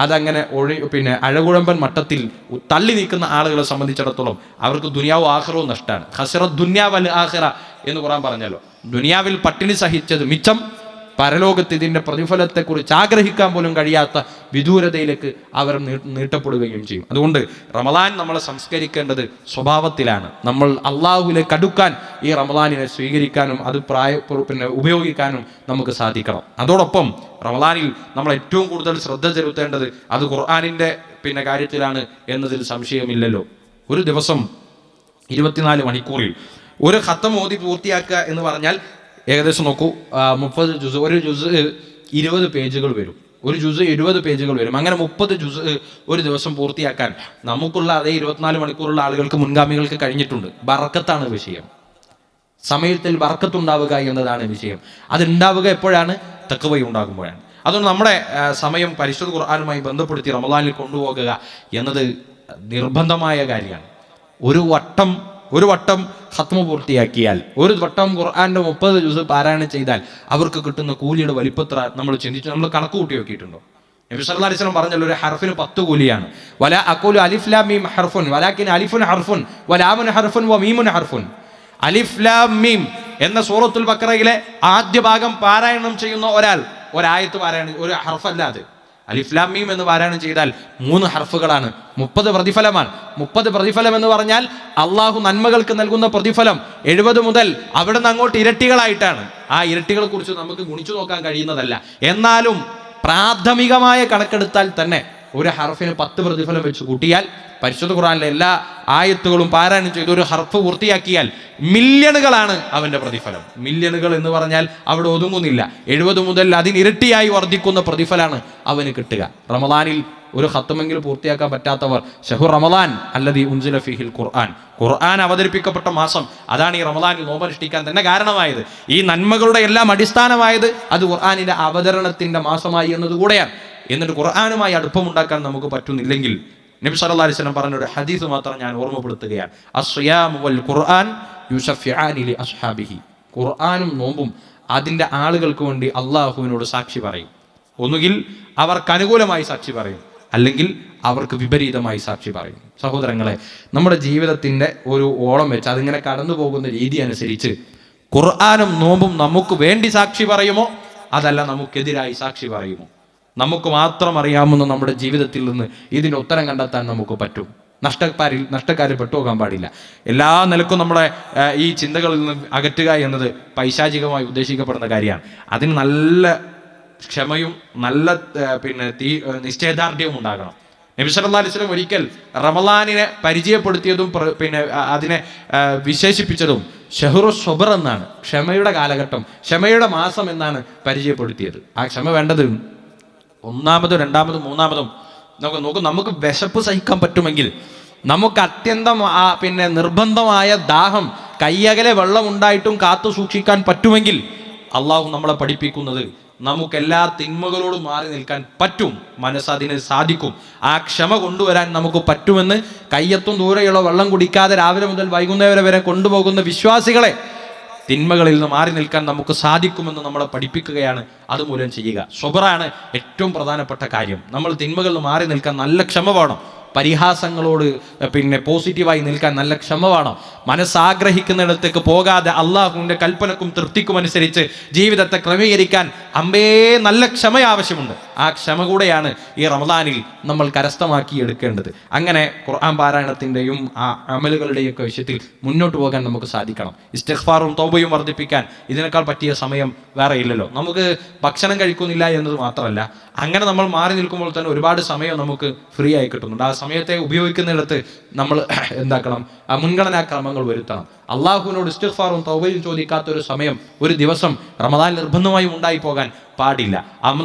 അതങ്ങനെ അഴകുഴമ്പൻ മട്ടത്തിൽ തള്ളി നീക്കുന്ന ആളുകളെ സംബന്ധിച്ചിടത്തോളം അവർക്ക് ദുനിയാവും ആഖിറവും നഷ്ടമാണ്. ഖസറത് ദുനിയ വൽ ആഖിറ എന്ന് ഖുർആൻ പറഞ്ഞല്ലോ. ദുനിയാവിൽ പട്ടിണി സഹിച്ചത് മിച്ചം, പരലോകത്ത് ഇതിൻ്റെ പ്രതിഫലത്തെക്കുറിച്ച് ആഗ്രഹിക്കാൻ പോലും കഴിയാത്ത വിദൂരതയിലേക്ക് അവർ നീട്ടപ്പെടുകയും ചെയ്യും. അതുകൊണ്ട് റമദാൻ നമ്മളെ സംസ്കരിക്കേണ്ടത് സ്വഭാവത്തിലാണ്. നമ്മൾ അള്ളാഹുവിലേക്ക് അടുക്കാൻ ഈ റമദാനിനെ സ്വീകരിക്കാനും അത് ഉപയോഗിക്കാനും നമുക്ക് സാധിക്കണം. അതോടൊപ്പം റമദാനിൽ നമ്മൾ ഏറ്റവും കൂടുതൽ ശ്രദ്ധ ചെലുത്തേണ്ടത് അത് ഖുർആനിൻ്റെ കാര്യത്തിലാണ് എന്നതിൽ സംശയമില്ലല്ലോ. ഒരു ദിവസം 24 മണിക്കൂറിൽ ഒരു ഖത്തം ഓതി പൂർത്തിയാക്കുക എന്ന് പറഞ്ഞാൽ ഏകദേശം നോക്കൂ, 30 ജുസ്, ഒരു ജുസ് 20 പേജുകൾ വരും, ഒരു ജുസ് 20 പേജുകൾ വരും. അങ്ങനെ 30 ജുസ് ഒരു ദിവസം പൂർത്തിയാക്കാൻ നമുക്കുള്ള അതേ 24 മണിക്കൂറുള്ള ആളുകൾക്ക്, മുൻഗാമികൾക്ക് കഴിഞ്ഞിട്ടുണ്ട്. ബർക്കത്താണ് വിഷയം. സമയത്തിൽ ബർക്കത്തുണ്ടാവുക എന്നതാണ് വിഷയം. അതുണ്ടാവുക എപ്പോഴാണ്? തഖ്വയുണ്ടാകുമ്പോഴാണ്. അതുകൊണ്ട് നമ്മുടെ സമയം പരിശുദ്ധ ഖുർആനുമായി ബന്ധപ്പെടുത്തി റമദാനിൽ കൊണ്ടുപോകുക എന്നത് നിർബന്ധമായ കാര്യമാണ്. ഒരു വട്ടം ഖത്മ പൂർത്തിയാക്കിയാൽ, ഒരു വട്ടം ഖുർആന്റെ 30 ജുസ് പാരായണം ചെയ്താൽ അവർക്ക് കിട്ടുന്ന കൂലിയുടെ വലിപ്പത്ര നമ്മൾ ചിന്തിച്ചു, നമ്മൾ കണക്ക് കൂട്ടി നോക്കിയിട്ടുണ്ടോ? നബി സല്ലല്ലാഹു അലൈഹി വസല്ലം പറഞ്ഞല്ലോ, ഒരു ഹർഫിന് 10 കൂലിയാണ്. വലാ അഖൂലു അലിഫ് ലാം മീം ഹർഫുൻ വലാകിൻ അലിഫുൻ ഹർഫുൻ വലാമുൻ ഹർഫുൻ വമീമുൻ ഹർഫുൻ. അലിഫ് ലാം മീം എന്ന സൂറത്തുൽ ബഖറയിലെ ആദ്യ ഭാഗം പാരായണം ചെയ്യുന്ന ഒരായത്ത് പാരായണം, ഒരു ഹർഫല്ല അത്. അലിഫ് ലാം മീം എന്ന് പാരായണം ചെയ്താൽ 3 ഹർഫുകളാണ്, 30 പ്രതിഫലമാണ്. 30 പ്രതിഫലം എന്ന് പറഞ്ഞാൽ അള്ളാഹു നന്മകൾക്ക് നൽകുന്ന പ്രതിഫലം 70 മുതൽ അവിടെ നിന്ന് അങ്ങോട്ട് ഇരട്ടികളായിട്ടാണ്. ആ ഇരട്ടികളെ കുറിച്ച് നമുക്ക് ഗുണിച്ചു നോക്കാൻ കഴിയുന്നതല്ല. എന്നാലും പ്രാഥമികമായ കണക്കെടുത്താൽ തന്നെ ഒരു ഹർഫിന് 10 പ്രതിഫലം വെച്ച് കൂട്ടിയാൽ പരിശുദ്ധ ഖുർആനിലെ എല്ലാ ആയത്തുകളും പാരായണം ചെയ്ത് ഒരു ഹർഫ് പൂർത്തിയാക്കിയാൽ മില്യണുകളാണ് അവന്റെ പ്രതിഫലം. മില്യണുകൾ എന്ന് പറഞ്ഞാൽ അവിടെ ഒതുങ്ങുന്നില്ല. 70 മുതൽ അതിനിരട്ടിയായി വർദ്ധിക്കുന്ന പ്രതിഫലമാണ് അവന് കിട്ടുക. റമദാനിൽ ഒരു ഖത്മെങ്കിലും പൂർത്തിയാക്കാൻ പറ്റാത്തവർ, ഷഹ്റു റമദാൻ അല്ലദീ ഉൻസില ഫീഹിൽ ഖുർആൻ, ഖുർആൻ അവതരിപ്പിക്കപ്പെട്ട മാസം, അതാണ് ഈ റമദാനിൽ നോമ്പനുഷ്ഠിക്കാൻ തന്നെ കാരണമായത്. ഈ നന്മകളുടെ എല്ലാം അടിസ്ഥാനമായത് അത് ഖുർആനിന്റെ അവതരണത്തിന്റെ മാസമായി എന്നതുകൂടെയാണ്. എന്നിട്ട് ഖുർആനുമായി അടുപ്പമുണ്ടാക്കാൻ നമുക്ക് പറ്റുന്നില്ലെങ്കിൽ നബി സല്ലല്ലാഹു അലൈഹി വസല്ലം പറഞ്ഞ ഒരു ഹദീസ് മാത്രം ഞാൻ ഓർമ്മപ്പെടുത്തുകയാണ്. അസ്സിയാമു വൽ ഖുർആൻ യുശഫിആനി ലി അസ്ഹാബിഹി. ഖുർആനും നോമ്പും അതിൻ്റെ ആളുകൾക്ക് വേണ്ടി അള്ളാഹുവിനോട് സാക്ഷി പറയും. ഒന്നുകിൽ അവർക്ക് അനുകൂലമായി സാക്ഷി പറയും, അല്ലെങ്കിൽ അവർക്ക് വിപരീതമായി സാക്ഷി പറയും. സഹോദരങ്ങളെ, നമ്മുടെ ജീവിതത്തിൻ്റെ ഒരു ഓളം വെച്ച് അതിങ്ങനെ കടന്നു പോകുന്ന രീതി അനുസരിച്ച് ഖുർആനും നോമ്പും നമുക്ക് വേണ്ടി സാക്ഷി പറയുമോ, അതല്ല നമുക്കെതിരായി സാക്ഷി പറയുമോ? നമുക്ക് മാത്രം അറിയാവുന്ന നമ്മുടെ ജീവിതത്തിൽ നിന്ന് ഇതിന് ഉത്തരം കണ്ടെത്താൻ നമുക്ക് പറ്റും. നഷ്ടക്കാരിൽ പെട്ടുപോകാൻ പാടില്ല. എല്ലാ നിലക്കും നമ്മളെ ഈ ചിന്തകളിൽ നിന്ന് അകറ്റുക എന്നത് പൈശാചികമായി ഉദ്ദേശിക്കപ്പെടുന്ന കാര്യമാണ്. അതിന് നല്ല ക്ഷമയും നല്ല നിശ്ചയദാർഢ്യവും ഉണ്ടാകണം. നബി സല്ലല്ലാഹു അലൈഹി വസല്ലം ഒരിക്കൽ റമളാനിനെ പരിചയപ്പെടുത്തിയതും അതിനെ വിശേഷിപ്പിച്ചതും ഷഹ്റു സ്വബ്ർ എന്നാണ്. ക്ഷമയുടെ കാലഘട്ടം, ക്ഷമയുടെ മാസം എന്നാണ് പരിചയപ്പെടുത്തിയത്. ആ ക്ഷമ വേണ്ടത് ഒന്നാമതും രണ്ടാമതും മൂന്നാമതും നമുക്ക് വിശപ്പ് സഹിക്കാൻ പറ്റുമെങ്കിൽ, നമുക്ക് അത്യന്തം നിർബന്ധമായ ദാഹം, കയ്യകലെ വെള്ളം ഉണ്ടായിട്ടും കാത്തു സൂക്ഷിക്കാൻ പറ്റുമെങ്കിൽ, അള്ളാഹു നമ്മളെ പഠിപ്പിക്കുന്നത് നമുക്കെല്ലാ തിന്മകളോടും മാറി നിൽക്കാൻ പറ്റും. മനസ്സതിന് സാധിക്കും. ആ ക്ഷമ കൊണ്ടുവരാൻ നമുക്ക് പറ്റുമെന്ന് കയ്യെത്തും ദൂരെയുള്ള വെള്ളം കുടിക്കാതെ രാവിലെ മുതൽ വൈകുന്നേരം വരെ കൊണ്ടുപോകുന്ന വിശ്വാസികളെ തിന്മകളിൽ നിന്ന് മാറി നിൽക്കാൻ നമുക്ക് സാധിക്കുമെന്ന് നമ്മളെ പഠിപ്പിക്കുകയാണ്. അതുമൂലം ചെയ്യുക. സ്വബറാണ് ഏറ്റവും പ്രധാനപ്പെട്ട കാര്യം. നമ്മൾ തിന്മകളിൽ നിന്ന് മാറി നിൽക്കാൻ നല്ല ക്ഷമ വേണം. പരിഹാസങ്ങളോട് പോസിറ്റീവായി നിൽക്കാൻ നല്ല ക്ഷമ വേണം. മനസ്സാഗ്രഹിക്കുന്നിടത്തേക്ക് പോകാതെ അള്ളാഹുവിൻ്റെ കൽപ്പനക്കും തൃപ്തിക്കും അനുസരിച്ച് ജീവിതത്തെ ക്രമീകരിക്കാൻ നല്ല ക്ഷമ ആവശ്യമുണ്ട്. ആ ക്ഷമ കൂടെയാണ് ഈ റമദാനിൽ നമ്മൾ കരസ്ഥമാക്കി എടുക്കേണ്ടത്. അങ്ങനെ ഖുർആൻ പാരായണത്തിൻ്റെയും ആ അമലുകളുടെയൊക്കെ വിഷയത്തിൽ മുന്നോട്ട് പോകാൻ നമുക്ക് സാധിക്കണം. ഇസ്തിഗ്ഫാറും തൗബയും വർദ്ധിപ്പിക്കാൻ ഇതിനേക്കാൾ പറ്റിയ സമയം വേറെ ഇല്ലല്ലോ. നമുക്ക് ഭക്ഷണം കഴിക്കുന്നില്ല എന്നത് മാത്രമല്ല, അങ്ങനെ നമ്മൾ മാറി നിൽക്കുമ്പോൾ തന്നെ ഒരുപാട് സമയം നമുക്ക് ഫ്രീ ആയി കിട്ടുന്നുണ്ട്. ആ സമയത്തെ ഉപയോഗിക്കുന്നിടത്ത് നമ്മൾ എന്താക്കണം? ആ മുൻഗണനാക്രമങ്ങൾ വരുത്തണം. അള്ളാഹുവിനോട് ഇസ്തിഗ്ഫാറും തൗബയും ചോദിക്കാത്തൊരു സമയം, ഒരു ദിവസം റമദാൻ നിർബന്ധമായും ഉണ്ടായി പോകാൻ പാടില്ല.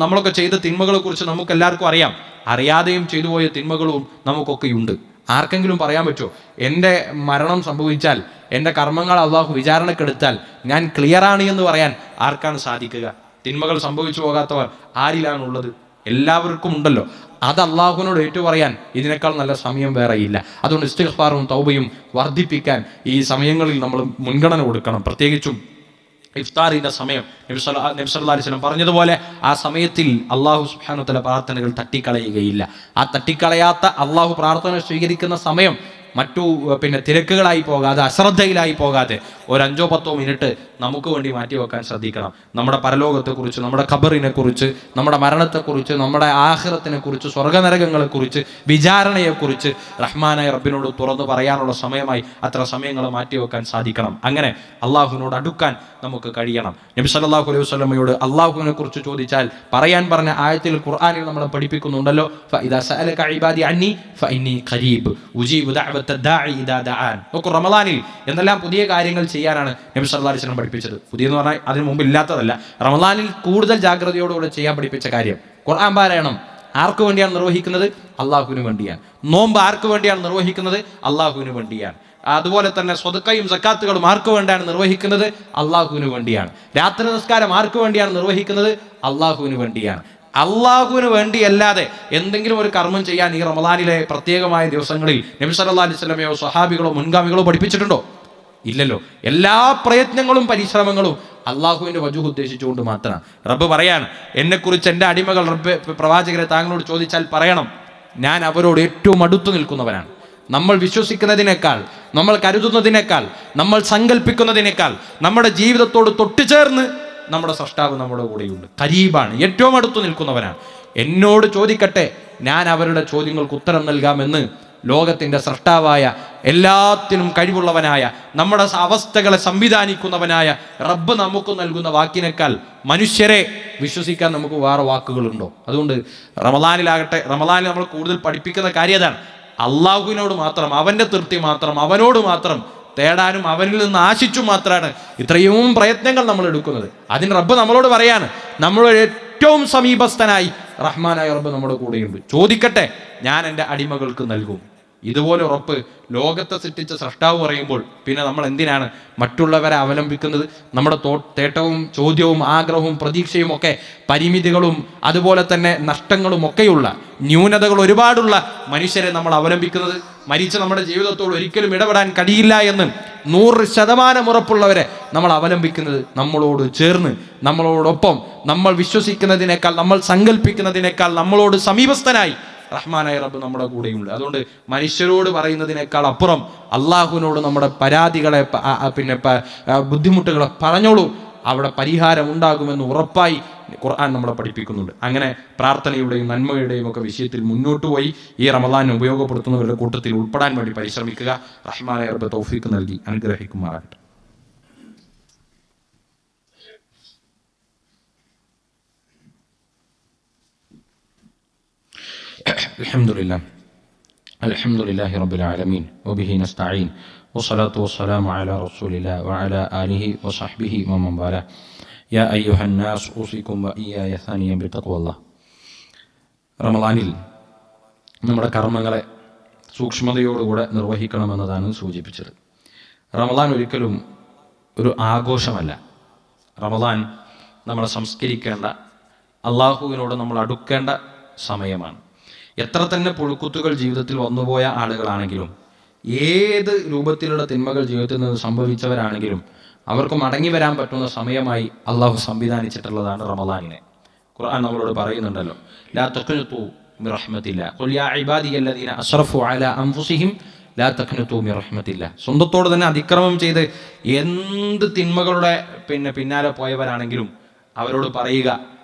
നമ്മളൊക്കെ ചെയ്ത തിന്മകളെ കുറിച്ച് നമുക്ക് എല്ലാവർക്കും അറിയാം. അറിയാതെയും ചെയ്തു പോയ തിന്മകളും നമുക്കൊക്കെ ഉണ്ട്. ആർക്കെങ്കിലും പറയാൻ പറ്റുമോ, എൻ്റെ മരണം സംഭവിച്ചാൽ, എൻ്റെ കർമ്മങ്ങൾ അള്ളാഹു വിചാരണക്കെടുത്താൽ ഞാൻ ക്ലിയറാണ് എന്ന് പറയാൻ ആർക്കാണ് സാധിക്കുക? തിന്മകൾ സംഭവിച്ചു പോകാത്തവർ ആരിലാണുള്ളത്? എല്ലാവർക്കും ഉണ്ടല്ലോ. അത് അള്ളാഹുവിനോട് ഏറ്റു പറയാൻ ഇതിനേക്കാൾ നല്ല സമയം വേറെയില്ല. അതുകൊണ്ട് ഇസ്തിഗ്ഫാറും തൗബയും വർദ്ധിപ്പിക്കാൻ ഈ സമയങ്ങളിൽ നമ്മൾ മുൻഗണന കൊടുക്കണം. പ്രത്യേകിച്ചും ഇഫ്താറിൻ്റെ സമയം നബി സല്ലല്ലാഹു അലൈഹി വസല്ലം പറഞ്ഞതുപോലെ ആ സമയത്തിൽ അള്ളാഹു സുബ്ഹാനഹു വ തആല പ്രാർത്ഥനകൾ തട്ടിക്കളയുകയില്ല. ആ തട്ടിക്കളയാത്ത അള്ളാഹു പ്രാർത്ഥന സ്വീകരിക്കുന്ന സമയം മറ്റു തിരക്കുകളായി പോകാതെ, അശ്രദ്ധയിലായി പോകാതെ ഒരു 5-10 മിനിറ്റ് നമുക്ക് വേണ്ടി മാറ്റിവെക്കാൻ ശ്രദ്ധിക്കണം. നമ്മുടെ പരലോകത്തെക്കുറിച്ച്, നമ്മുടെ ഖബറിനെക്കുറിച്ച്, നമ്മുടെ മരണത്തെക്കുറിച്ച്, നമ്മുടെ ആഖിറത്തിനെക്കുറിച്ച്, സ്വർഗനരകങ്ങളെക്കുറിച്ച്, വിചാരണയെക്കുറിച്ച് റഹ്മാനായ റബ്ബിനോട് തുറന്നു പറയാനുള്ള സമയമായി അത്ര സമയങ്ങൾ മാറ്റിവെക്കാൻ സാധിക്കണം. അങ്ങനെ അള്ളാഹുവിനോട് അടുക്കാൻ നമുക്ക് കഴിയണം. നബി സല്ലല്ലാഹു അലൈഹി വസല്ലമയോട് അള്ളാഹുവിനെ കുറിച്ച് ചോദിച്ചാൽ പറയാൻ പറഞ്ഞ ആയത്തിൽ ഖുർആനിൽ നമ്മളെ പഠിപ്പിക്കുന്നുണ്ടല്ലോ, ഫഇദാ സഅലക ഇബാദി അന്നി ഫഇന്നി ഖരീബ് ഉജീബു ദഅവത ദാഇ ഇദാ ദഅൻ. നോക്കൂ, റമദാനിൽ എന്തെല്ലാം പുതിയ കാര്യങ്ങൾ ചെയ്യാനാണ് നബി സല്ലല്ലാഹു അലൈഹി വസല്ലം പഠിപ്പിച്ചത്. പുതിയെന്ന് പറഞ്ഞാൽ അതിന് മുമ്പ് ഇല്ലാത്തതല്ല. റമദാനിൽ കൂടുതൽ ജാഗ്രതയോടുകൂടെ ചെയ്യാൻ പഠിപ്പിച്ച കാര്യം, ഖുർആൻ പാരായണം ആർക്ക് വേണ്ടിയാണ് നിർവഹിക്കുന്നത്? അള്ളാഹുവിന് വേണ്ടിയാണ്. നോമ്പ് ആർക്ക് വേണ്ടിയാണ് നിർവഹിക്കുന്നത്? അള്ളാഹുവിന് വേണ്ടിയാണ്. അതുപോലെ തന്നെ സ്വതക്കയും സക്കാത്തുകളും ആർക്ക് വേണ്ടിയാണ് നിർവഹിക്കുന്നത്? അള്ളാഹുവിന് വേണ്ടിയാണ്. രാത്രി നിസ്കാരം ആർക്ക് വേണ്ടിയാണ് നിർവഹിക്കുന്നത്? അള്ളാഹുവിന് വേണ്ടിയാണ്. അള്ളാഹുവിന് വേണ്ടിയല്ലാതെ എന്തെങ്കിലും ഒരു കർമ്മം ചെയ്യാൻ ഈ റമദാനിലെ പ്രത്യേകമായ ദിവസങ്ങളിൽ നബി സല്ലല്ലാഹു അലൈഹി വസല്ലമയോ സ്വഹാബികളോ മുൻഗാമികളോ പഠിപ്പിച്ചിട്ടുണ്ടോ? ഇല്ലല്ലോ. എല്ലാ പ്രയത്നങ്ങളും പരിശ്രമങ്ങളും അള്ളാഹുവിൻ്റെ വജൂഹ് ഉദ്ദേശിച്ചുകൊണ്ട് മാത്രമാണ്. റബ്ബ് പറയാണ്, എന്നെക്കുറിച്ച് എൻ്റെ അടിമകൾ റബ്ബ് പ്രവാചകരെ താങ്കളോട് ചോദിച്ചാൽ പറയണം, ഞാൻ അവരോട് ഏറ്റവും അടുത്തു നിൽക്കുന്നവനാണ്. നമ്മൾ വിശ്വസിക്കുന്നതിനേക്കാൾ, നമ്മൾ കരുതുന്നതിനേക്കാൾ, നമ്മൾ സങ്കല്പിക്കുന്നതിനേക്കാൾ നമ്മുടെ ജീവിതത്തോട് തൊട്ടുചേർന്ന് നമ്മുടെ സ്രഷ്ടാവ് നമ്മുടെ കൂടെയുണ്ട്. ഖരീബാണ്, ഏറ്റവും അടുത്തു നിൽക്കുന്നവനാണ്. എന്നോട് ചോദിക്കട്ടെ, ഞാൻ അവരുടെ ചോദ്യങ്ങൾക്ക് ഉത്തരം നൽകാമെന്ന് ലോകത്തിൻ്റെ സ്രഷ്ടാവായ, എല്ലാത്തിനും കഴിവുള്ളവനായ, നമ്മുടെ അവസ്ഥകളെ സംവിധാനിക്കുന്നവനായ റബ്ബ് നമുക്ക് നൽകുന്ന വാക്കിനേക്കാൾ മനുഷ്യരെ വിശ്വസിക്കാൻ നമുക്ക് വേറെ വാക്കുകളുണ്ടോ? അതുകൊണ്ട് റമദാനിലാകട്ടെ, റമദാനിൽ നമ്മൾ കൂടുതൽ പഠിപ്പിക്കുന്ന കാര്യം അതാണ്. അള്ളാഹുവിനോട് മാത്രം, അവൻ്റെ തൃപ്തി മാത്രം, അവനോട് മാത്രം തേടാനും അവനിൽ നിന്ന് ആശിച്ചു മാത്രമാണ് ഇത്രയും പ്രയത്നങ്ങൾ നമ്മൾ എടുക്കുന്നത്. അതിന് റബ്ബ് നമ്മളോട് പറയാണ്, നമ്മളോട് ഏറ്റവും സമീപസ്ഥനായി റഹ്മാനായ റബ്ബ് നമ്മുടെ കൂടെയുണ്ട്. ചോദിക്കട്ടെ, ഞാൻ എൻ്റെ അടിമകൾക്ക് നൽകും. ഇതുപോലെ ഉറപ്പ് ലോകത്തെ സൃഷ്ടിച്ച സ്രഷ്ടാവ് പറയുമ്പോൾ പിന്നെ നമ്മൾ എന്തിനാണ് മറ്റുള്ളവരെ അവലംബിക്കുന്നത്? നമ്മുടെ തേട്ടവും ചോദ്യവും ആഗ്രഹവും പ്രതീക്ഷയും ഒക്കെ പരിമിതികളും അതുപോലെ തന്നെ നഷ്ടങ്ങളും ഒക്കെയുള്ള, ന്യൂനതകൾ ഒരുപാടുള്ള മനുഷ്യരെ നമ്മൾ അവലംബിക്കുന്നത്? മരിച്ച നമ്മുടെ ജീവിതത്തോട് ഒരിക്കലും ഇടപെടാൻ കഴിയില്ല എന്ന് 100% ഉറപ്പുള്ളവരെ നമ്മൾ അവലംബിക്കുന്നത്, നമ്മളോട് ചേർന്ന്, നമ്മളോടൊപ്പം, നമ്മൾ വിശ്വസിക്കുന്നതിനേക്കാൾ, നമ്മൾ സങ്കല്പിക്കുന്നതിനേക്കാൾ നമ്മളോട് സമീപസ്ഥനായി റഹ്മാനായ റബ്ബ് നമ്മുടെ കൂടെയുണ്ട്. അതുകൊണ്ട് മനുഷ്യരോട് പറയുന്നതിനേക്കാൾ അപ്പുറം അള്ളാഹുവിനോട് നമ്മുടെ പരാതികളെ, ബുദ്ധിമുട്ടുകളെ പറഞ്ഞോളൂ, അവിടെ പരിഹാരം ഉണ്ടാകുമെന്ന് ഉറപ്പായി ഖുർആൻ നമ്മളെ പഠിപ്പിക്കുന്നുണ്ട്. അങ്ങനെ പ്രാർത്ഥനയുടെയും നന്മയുടെയും ഒക്കെ വിഷയത്തിൽ മുന്നോട്ട് പോയി ഈ റമദാൻ ഉപയോഗപ്പെടുത്തുന്നവരുടെ കൂട്ടത്തിൽ ഉൾപ്പെടാൻ വേണ്ടി പരിശ്രമിക്കുക. റഹ്മാനായ റബ്ബ് തൗഫീഖ് നൽകി അനുഗ്രഹിക്കുമാറാകട്ടെ. അൽഹംദുലില്ലാഹി റബ്ബിൽ ആലമീൻ വബിഹി നസ്തഈൻ വസ്സലാത്തു വസ്സലാമു അലാ റസൂലില്ലാഹി വഅലാ ആലിഹി വസഹ്ബിഹി വമൻ വാലാ യാ അയ്യുഹന്നാസ് ഊസികും വഇയ്യായ സാനിയൻ ബിത്തഖ്വല്ലാഹ്. റമളാനിൽ നമ്മുടെ കർമ്മങ്ങളെ സൂക്ഷ്മതയോടുകൂടെ നിർവഹിക്കണമെന്നതാണ് സൂചിപ്പിച്ചത്. റമളാൻ ഒരിക്കലും ഒരു ആഘോഷമല്ല. റമളാൻ നമ്മളെ സംസ്കരിക്കേണ്ട, അള്ളാഹുവിനോട് നമ്മൾ അടുക്കേണ്ട സമയമാണ്. എത്ര തന്നെ പുഴുക്കുത്തുകൾ ജീവിതത്തിൽ വന്നുപോയ ആളുകളാണെങ്കിലും, ഏത് രൂപത്തിലുള്ള തിന്മകൾ ജീവിതത്തിൽ നിന്ന് സംഭവിച്ചവരാണെങ്കിലും അവർക്ക് മടങ്ങി വരാൻ പറ്റുന്ന സമയമായി അള്ളാഹു സംവിധാനിച്ചിട്ടുള്ളതാണ് റമളാനിനെ. ഖുർആൻ നമ്മളോട് പറയുന്നുണ്ടല്ലോ, ലാ തഖ്നതു മിർ റഹ്മത്തില്ലാ ഖുൽ യാ ഇബാദിയല്ലദീന അസ്റഫു അലാ അൻഫുസിഹിം ലാ തഖ്നതു മിർ റഹ്മത്തില്ലാ. സ്വന്തത്തോട് തന്നെ അതിക്രമം ചെയ്ത് എന്ത് തിന്മകളുടെ പിന്നാലെ പോയവരാണെങ്കിലും അവരോട് പറയുക,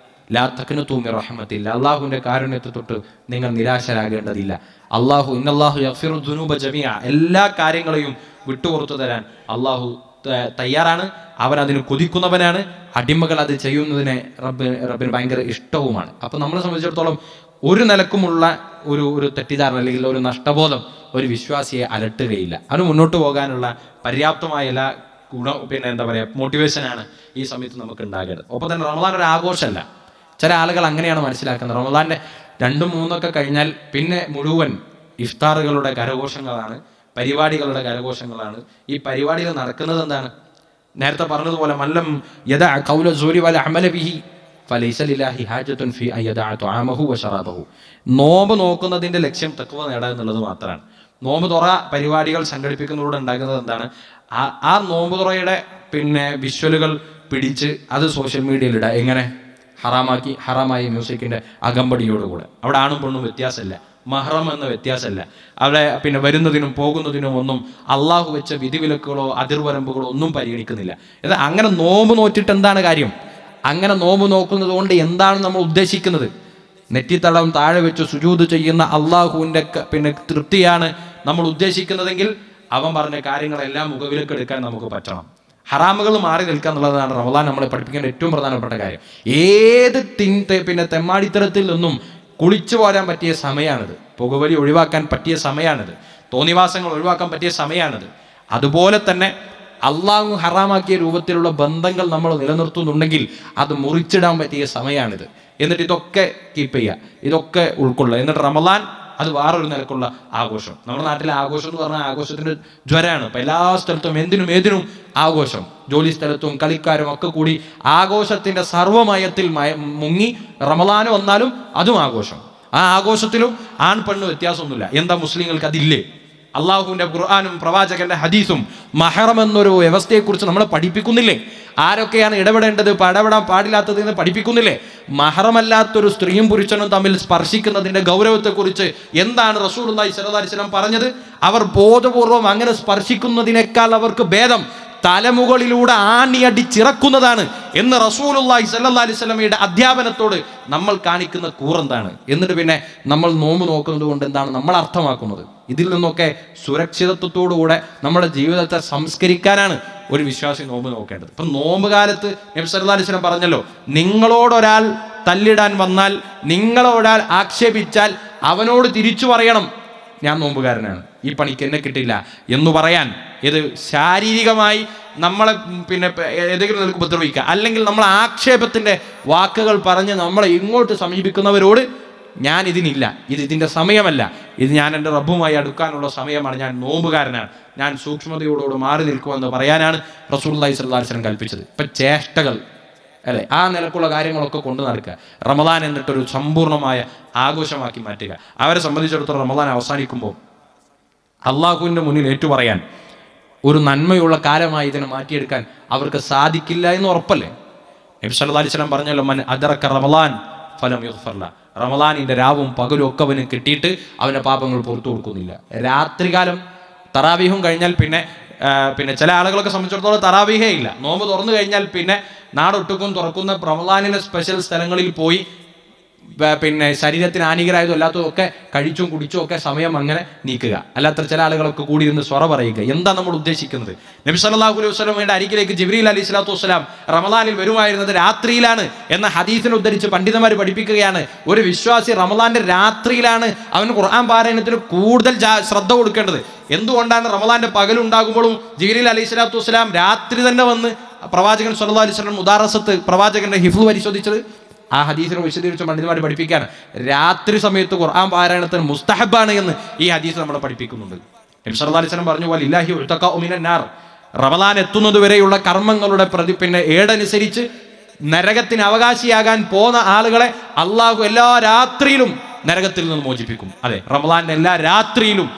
ലാ തഖ്നതു മിർ റഹ്മത്തില്ലാ, അള്ളാഹുവിൻ്റെ കാരുണ്യത്തെ തൊട്ട് നിങ്ങൾ നിരാശരാകേണ്ടതില്ല. അള്ളാഹു ഇന്നല്ലാഹു യഗ്ഫിറു ദുനൂബ ജമീഅ, എല്ലാ കാര്യങ്ങളെയും വിട്ടുപുറത്തു തരാൻ അള്ളാഹു തയ്യാറാണ്. അവൻ അതിന് കൊതിക്കുന്നവനാണ്. അടിമകൾ അത് ചെയ്യുന്നതിനെ റബ്ബിന് ഭയങ്കര ഇഷ്ടവുമാണ്. അപ്പം നമ്മളെ സംബന്ധിച്ചിടത്തോളം ഒരു നിലക്കുമുള്ള ഒരു തെറ്റിദ്ധാരണ അല്ലെങ്കിൽ ഒരു നഷ്ടബോധം ഒരു വിശ്വാസിയെ അലട്ടുകയില്ല. അവന് മുന്നോട്ട് പോകാനുള്ള പര്യാപ്തമായ എല്ലാ മോട്ടിവേഷനാണ് ഈ സമയത്ത് നമുക്ക് ഉണ്ടാകേണ്ടത്. ഒപ്പം തന്നെ റമദാൻ ഒരു ആഘോഷമല്ല. ചില ആളുകൾ അങ്ങനെയാണ് മനസ്സിലാക്കുന്നത്. റമദാൻ്റെ 2-3 കഴിഞ്ഞാൽ പിന്നെ മുഴുവൻ ഇഫ്താറുകളുടെ കരഘോഷങ്ങളാണ്, പരിപാടികളുടെ കരഘോഷങ്ങളാണ്. ഈ പരിപാടികൾ നടക്കുന്നത് എന്താണ്? നേരത്തെ പറഞ്ഞതുപോലെ, മല്ലം യദഅ ഖൗല സൂരി വൽ അമല ബിഹി ഫലൈസ ലില്ലാഹി ഹാജത്തുൻ ഫീ അൻ യദഅ തുആമഹു വശറാബഹു. നോമ്പ് നോക്കുന്നതിൻ്റെ ലക്ഷ്യം തഖ്വ നേടുക എന്നുള്ളത് മാത്രമാണ്. നോമ്പ് തുറ പരിപാടികൾ സംഘടിപ്പിക്കുന്നതിലൂടെ ഉണ്ടാകുന്നത് എന്താണ്? ആ നോമ്പ് തുറയുടെ വിഷ്വലുകൾ പിടിച്ച് അത് സോഷ്യൽ മീഡിയയിൽ ഇടുക. എങ്ങനെ? ഹറാമായ മ്യൂസിക്കിൻ്റെ അകമ്പടിയോടുകൂടെ. അവിടെ ആണും പെണ്ണും വ്യത്യാസമില്ല, മഹ്റം എന്ന വ്യത്യാസമല്ല. അവിടെ വരുന്നതിനും പോകുന്നതിനും ഒന്നും അള്ളാഹു വെച്ച വിധിവിലക്കുകളോ അതിർവരമ്പുകളോ ഒന്നും പരിഗണിക്കുന്നില്ല. അങ്ങനെ നോമ്പ് നോറ്റിട്ട് എന്താണ് കാര്യം? അങ്ങനെ നോമ്പ് നോക്കുന്നത് കൊണ്ട് എന്താണ് നമ്മൾ ഉദ്ദേശിക്കുന്നത്? നെറ്റിത്തളം താഴെ വെച്ച് സുജൂദ് ചെയ്യുന്ന അള്ളാഹുവിൻ്റെ തൃപ്തിയാണ് നമ്മൾ ഉദ്ദേശിക്കുന്നതെങ്കിൽ അവൻ പറഞ്ഞ കാര്യങ്ങളെല്ലാം മുഖവിലക്കെടുക്കാൻ നമുക്ക് പറ്റണം. ഹറാമുകൾ മാറി നിൽക്കുക എന്നുള്ളതാണ് റമദാൻ നമ്മളെ പഠിപ്പിക്കേണ്ട ഏറ്റവും പ്രധാനപ്പെട്ട കാര്യം. ഏത് തെമ്മാടിത്തരത്തിൽ നിന്നും കുളിച്ചു പോരാൻ പറ്റിയ സമയമാണിത്. പുകവലി ഒഴിവാക്കാൻ പറ്റിയ സമയമാണിത്. തോന്നിവാസങ്ങൾ ഒഴിവാക്കാൻ പറ്റിയ സമയമാണിത്. അതുപോലെ തന്നെ അള്ളാഹു ഹറാമാക്കിയ രൂപത്തിലുള്ള ബന്ധങ്ങൾ നമ്മൾ നിലനിർത്തുന്നുണ്ടെങ്കിൽ അത് മുറിച്ചിടാൻ പറ്റിയ സമയമാണിത്. എന്നിട്ട് ഇതൊക്കെ കീപ്പ് ചെയ്യുക, ഇതൊക്കെ ഉൾക്കൊള്ളുക. എന്നിട്ട് റമദാൻ അത് വേറൊരു നിലക്കുള്ള ആഘോഷം. നമ്മുടെ നാട്ടിലെ ആഘോഷം എന്ന് പറഞ്ഞാൽ ആഘോഷത്തിൻ്റെ ജ്വരമാണ്. ഇപ്പം എല്ലാ സ്ഥലത്തും ഏതിനും ആഘോഷം. ജോലി സ്ഥലത്തും കളിക്കാരും ഒക്കെ കൂടി ആഘോഷത്തിൻ്റെ സർവ്വമയത്തിൽ മുങ്ങി റമദാൻ വന്നാലും അതും ആഘോഷം. ആ ആഘോഷത്തിലും ആൺ പെണ്ണ് വ്യത്യാസമൊന്നുമില്ല. എന്താ മുസ്ലിങ്ങൾക്ക് അതില്ലേ? അള്ളാഹുവിൻ്റെ ഖുർആനും പ്രവാചകന്റെ ഹദീസും മഹറം എന്നൊരു വ്യവസ്ഥയെക്കുറിച്ച് നമ്മളെ പഠിപ്പിക്കുന്നില്ലേ? ആരൊക്കെയാണ് ഇടപെടേണ്ടത്, ഇടപെടാൻ പാടില്ലാത്തത് എന്ന് പഠിപ്പിക്കുന്നില്ലേ? മഹറമല്ലാത്തൊരു സ്ത്രീയും പുരുഷനും തമ്മിൽ സ്പർശിക്കുന്നതിൻ്റെ ഗൗരവത്തെക്കുറിച്ച് എന്താണ് റസൂലുള്ളാഹി സ്വല്ലല്ലാഹി അലൈഹി വസല്ലം പറഞ്ഞത്? അവർ ബോധപൂർവം അങ്ങനെ സ്പർശിക്കുന്നതിനേക്കാൾ അവർക്ക് ഭേദം തലമുകളിലൂടെ ആണിയടിച്ചിറക്കുന്നതാണ് എന്ന് റസൂലുള്ളാഹി സ്വല്ലല്ലാഹി അലൈഹി വസല്ലമയുടെ അധ്യാപനത്തോട് നമ്മൾ കാണിക്കുന്ന കൂറെന്താണ്? എന്നിട്ട് പിന്നെ നമ്മൾ നോമ്പ് നോക്കുന്നത് കൊണ്ട് എന്താണ് നമ്മൾ അർത്ഥമാക്കുന്നത്? ഇതിൽ നിന്നൊക്കെ സുരക്ഷിതത്വത്തോടുകൂടെ നമ്മുടെ ജീവിതത്തെ സംസ്കരിക്കാനാണ് ഒരു വിശ്വാസി നോമ്പ് നോക്കേണ്ടത്. ഇപ്പം നോമ്പ് കാലത്ത് നബി സല്ലല്ലാഹി അലൈഹി വസല്ലം പറഞ്ഞല്ലോ, നിങ്ങളോടൊരാൾ തല്ലിടാൻ വന്നാൽ, നിങ്ങളൊരാൾ ആക്ഷേപിച്ചാൽ അവനോട് തിരിച്ചു പറയണം, ഞാൻ നോമ്പുകാരനാണ്, ഈ പണിക്ക് എന്നെ കിട്ടില്ല എന്ന് പറയാൻ. ഇത് ശാരീരികമായി നമ്മളെ ഏതെങ്കിലും നിലക്ക് ഉപദ്രവിക്കുക, അല്ലെങ്കിൽ നമ്മൾ ആക്ഷേപത്തിൻ്റെ വാക്കുകൾ പറഞ്ഞ് നമ്മളെ ഇങ്ങോട്ട് സമീപിക്കുന്നവരോട് ഞാൻ ഇതിനില്ല, ഇതിൻ്റെ സമയമല്ല, ഇത് ഞാൻ എൻ്റെ റബ്ബുമായി അടുക്കാനുള്ള സമയമാണ്, ഞാൻ നോമ്പുകാരനാണ്, ഞാൻ സൂക്ഷ്മതയോടുകൂടി മാറി നിൽക്കുമെന്ന് പറയാനാണ് റസൂലുള്ളാഹി സ്വല്ലല്ലാഹി അലൈഹി വസല്ലം കൽപ്പിച്ചത്. ഇപ്പം ചേഷ്ടകൾ അല്ലേ, ആ നിലക്കുള്ള കാര്യങ്ങളൊക്കെ കൊണ്ടു നടക്കുക, റമദാൻ എന്നിട്ടൊരു സമ്പൂർണ്ണമായ ആഘോഷമാക്കി മാറ്റുക. അവരെ സംബന്ധിച്ചിടത്തോളം റമദാൻ അവസാനിക്കുമ്പോൾ അള്ളാഹുവിൻ്റെ മുന്നിൽ ഏറ്റുപറയാൻ, ഒരു നന്മയുള്ള കാലമായി ഇതിനെ മാറ്റിയെടുക്കാൻ അവർക്ക് സാധിക്കില്ല എന്ന് ഉറപ്പല്ലേ? നബി സല്ലല്ലാഹി അലൈഹി വസല്ലം പറഞ്ഞല്ലോ, മൻ അദറക റമളാൻ ഫലം യുഗ്ഫർ ലഹു. റമളാനിൻ്റെ രാവും പകലും ഒക്കെ അവന് കിട്ടിയിട്ട് അവൻ്റെ പാപങ്ങൾ പുറത്തു കൊടുക്കുന്നില്ല. രാത്രികാലം തറാവീഹും കഴിഞ്ഞാൽ പിന്നെ ചില ആളുകളൊക്കെ സംബന്ധിച്ചിടത്തോളം തറാവീഹേ ഇല്ല. നോമ്പ് തുറന്നു കഴിഞ്ഞാൽ പിന്നെ നാടൊട്ടുക്കും തുറക്കുന്ന റമളാനിലെ സ്പെഷ്യൽ സ്ഥലങ്ങളിൽ പോയി ശരീരത്തിന് ഹാനികരായതും അല്ലാത്തതും ഒക്കെ കഴിച്ചും കുടിച്ചും ഒക്കെ സമയം അങ്ങനെ നീക്കുക. അല്ലാത്ത ചില ആളുകളൊക്കെ കൂടി ഇരുന്ന് സ്വറ പറയുക. എന്താ നമ്മൾ ഉദ്ദേശിക്കുന്നത്? നബി സല്ലല്ലാഹു അലൈഹി വസല്ലമയുടെ അരികിലേക്ക് ജിബ്രീൽ അലൈഹി സ്വലാത്തു വസ്സലാം റമളാനിൽ വരുമായിരുന്നത് രാത്രിയിലാണ് എന്ന ഹദീസിനെ ഉദ്ധരിച്ച് പണ്ഡിതന്മാർ പഠിപ്പിക്കുകയാണ്. ഒരു വിശ്വാസി റമളാന്റെ രാത്രിയിലാണ് അവന് ഖുർആൻ പാരായണത്തിന് കൂടുതൽ ശ്രദ്ധ കൊടുക്കേണ്ടത്. എന്തുകൊണ്ടാണ് റമളാന്റെ പകലുണ്ടാകുമ്പോഴും ജിബ്രീൽ അലൈഹി സ്വലാത്തു വസ്സലാം രാത്രി തന്നെ വന്ന് പ്രവാചകൻ സല്ലല്ലാഹു അലൈഹി വസല്ലം മുദാറസത്ത് പ്രവാചകന്റെ ഹിഫ്ള് പരിശോധിച്ചത്? ആ ഹദീസിനെ വിശദീകരിച്ച് പണ്ഡിതന്മാർ പഠിപ്പിക്കുകയാണ്, രാത്രി സമയത്ത് ഖുർആൻ പാരായണത്തിന് മുസ്തഹബാണ് എന്ന് ഈ ഹദീസ് നമ്മളെ പഠിപ്പിക്കുന്നുണ്ട്. നബി സല്ലല്ലാഹു അലൈഹി വസല്ലം പറഞ്ഞു, വലില്ലാഹി ഉതഖഉ മിനൻ നാർ. റമളാൻ എത്തുന്നത് വരെയുള്ള കർമ്മങ്ങളുടെ ഏടനുസരിച്ച് നരകത്തിന് അവകാശിയാകാൻ പോന്ന ആളുകളെ അള്ളാഹു എല്ലാ രാത്രിയിലും നരകത്തിൽ നിന്ന് മോചിപ്പിക്കും. അതെ, റമളാന്റെ എല്ലാ രാത്രിയിലും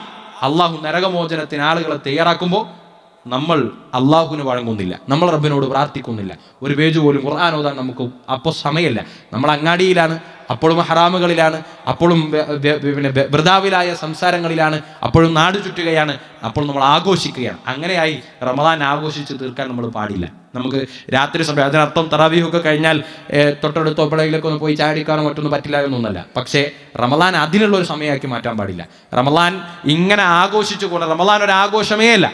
അള്ളാഹു നരകമോചനത്തിന് ആളുകളെ തയ്യാറാക്കുമ്പോൾ നമ്മൾ അള്ളാഹുവിന് വഴങ്ങുന്നില്ല, നമ്മൾ റബ്ബിനോട് പ്രാർത്ഥിക്കുന്നില്ല. ഒരു പേജ് പോലും ഖുർആൻ ഓതാൻ നമുക്ക് അപ്പോൾ സമയമില്ല. നമ്മൾ അങ്ങാടിയിലാണ്, അപ്പോഴും ഹറാമുകളിലാണ്, അപ്പോഴും വൃഥാവിലായ സംസാരങ്ങളിലാണ്, അപ്പോഴും നാട് ചുറ്റുകയാണ്, അപ്പോൾ നമ്മൾ ആഘോഷിക്കുകയാണ്. അങ്ങനെയായി റമളാൻ ആഘോഷിച്ച് തീർക്കാൻ നമ്മൾ പാടില്ല. നമുക്ക് രാത്രി സമയം, അതിനർത്ഥം തറാവീഹൊക്കെ കഴിഞ്ഞാൽ തൊട്ടടുത്ത് എപ്പോഴെങ്കിലൊക്കെ ഒന്ന് പോയി ചാടിക്കാനോ മറ്റൊന്നും പറ്റില്ല എന്നൊന്നല്ല. പക്ഷേ റമളാൻ അതിനുള്ള ഒരു സമയമാക്കി മാറ്റാൻ പാടില്ല. റമളാൻ ഇങ്ങനെ ആഘോഷിച്ചുകൊണ്ട്, റമളാൻ ഒരു ആഘോഷമേ അല്ല.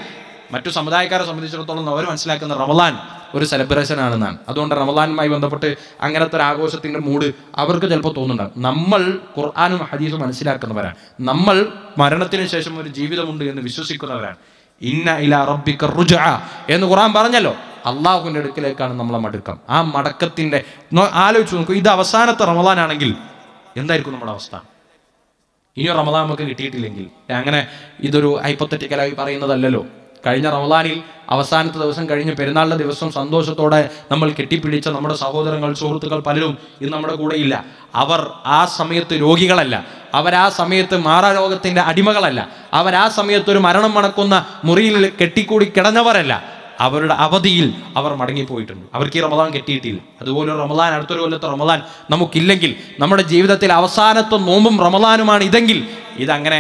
മറ്റു സമുദായക്കാരെ സംബന്ധിച്ചിടത്തോളം അവർ മനസ്സിലാക്കുന്ന റമളാൻ ഒരു സെലിബ്രേഷൻ ആണെന്നാണ്. അതുകൊണ്ട് റമളാനുമായി ബന്ധപ്പെട്ട് അങ്ങനത്തെ ഒരു ആഘോഷത്തിൻ്റെ മൂഡ് അവർക്ക് ചിലപ്പോൾ തോന്നുന്നുണ്ടാകും. നമ്മൾ ഖുർആനും ഹദീസും മനസ്സിലാക്കുന്നവരാണ്. നമ്മൾ മരണത്തിന് ശേഷം ഒരു ജീവിതമുണ്ട് എന്ന് വിശ്വസിക്കുന്നവരാണ്. ഇന്ന ഇലാ റബ്ബിക റുജ്അ എന്ന് ഖുർആൻ പറഞ്ഞല്ലോ. അള്ളാഹുവിൻ്റെ അടുക്കിലേക്കാണ് നമ്മളെ മടക്കം. ആ മടക്കത്തിൻ്റെ ആലോചിച്ച് നോക്കൂ. ഇത് അവസാനത്തെ റമളാൻ ആണെങ്കിൽ എന്തായിരിക്കും നമ്മുടെ അവസ്ഥ? ഇനി റമളാൻ നമുക്ക് കിട്ടിയിട്ടില്ലെങ്കിൽ, അങ്ങനെ ഇതൊരു ഹൈപ്പോത്തറ്റിക്കലായി പറയുന്നതല്ലല്ലോ. കഴിഞ്ഞ റമളാനിൽ അവസാനത്തെ ദിവസം കഴിഞ്ഞ് പെരുന്നാളിൻ്റെ ദിവസം സന്തോഷത്തോടെ നമ്മൾ കെട്ടിപ്പിടിച്ച നമ്മുടെ സഹോദരങ്ങൾ, സുഹൃത്തുക്കൾ പലരും ഇന്ന് നമ്മുടെ കൂടെ ഇല്ല. അവർ ആ സമയത്ത് രോഗികളല്ല, അവരാ സമയത്ത് മാറാരോഗത്തിൻ്റെ അടിമകളല്ല, അവരാ സമയത്ത് ഒരു മരണം മണക്കുന്ന മുറിയിൽ കെട്ടിക്കൂടി കിടന്നവരല്ല. അവരുടെ അവധിയിൽ അവർ മടങ്ങിപ്പോയിട്ടുണ്ട്. അവർക്ക് ഈ റമളാൻ കിട്ടിയിട്ടില്ല. അതുപോലെ റമളാൻ, അടുത്തൊരു കൊല്ലത്തെ റമളാൻ നമുക്കില്ലെങ്കിൽ, നമ്മുടെ ജീവിതത്തിൽ അവസാനത്തെ നോമ്പും റമളാനുമാണ് ഇതെങ്കിൽ, ഇതങ്ങനെ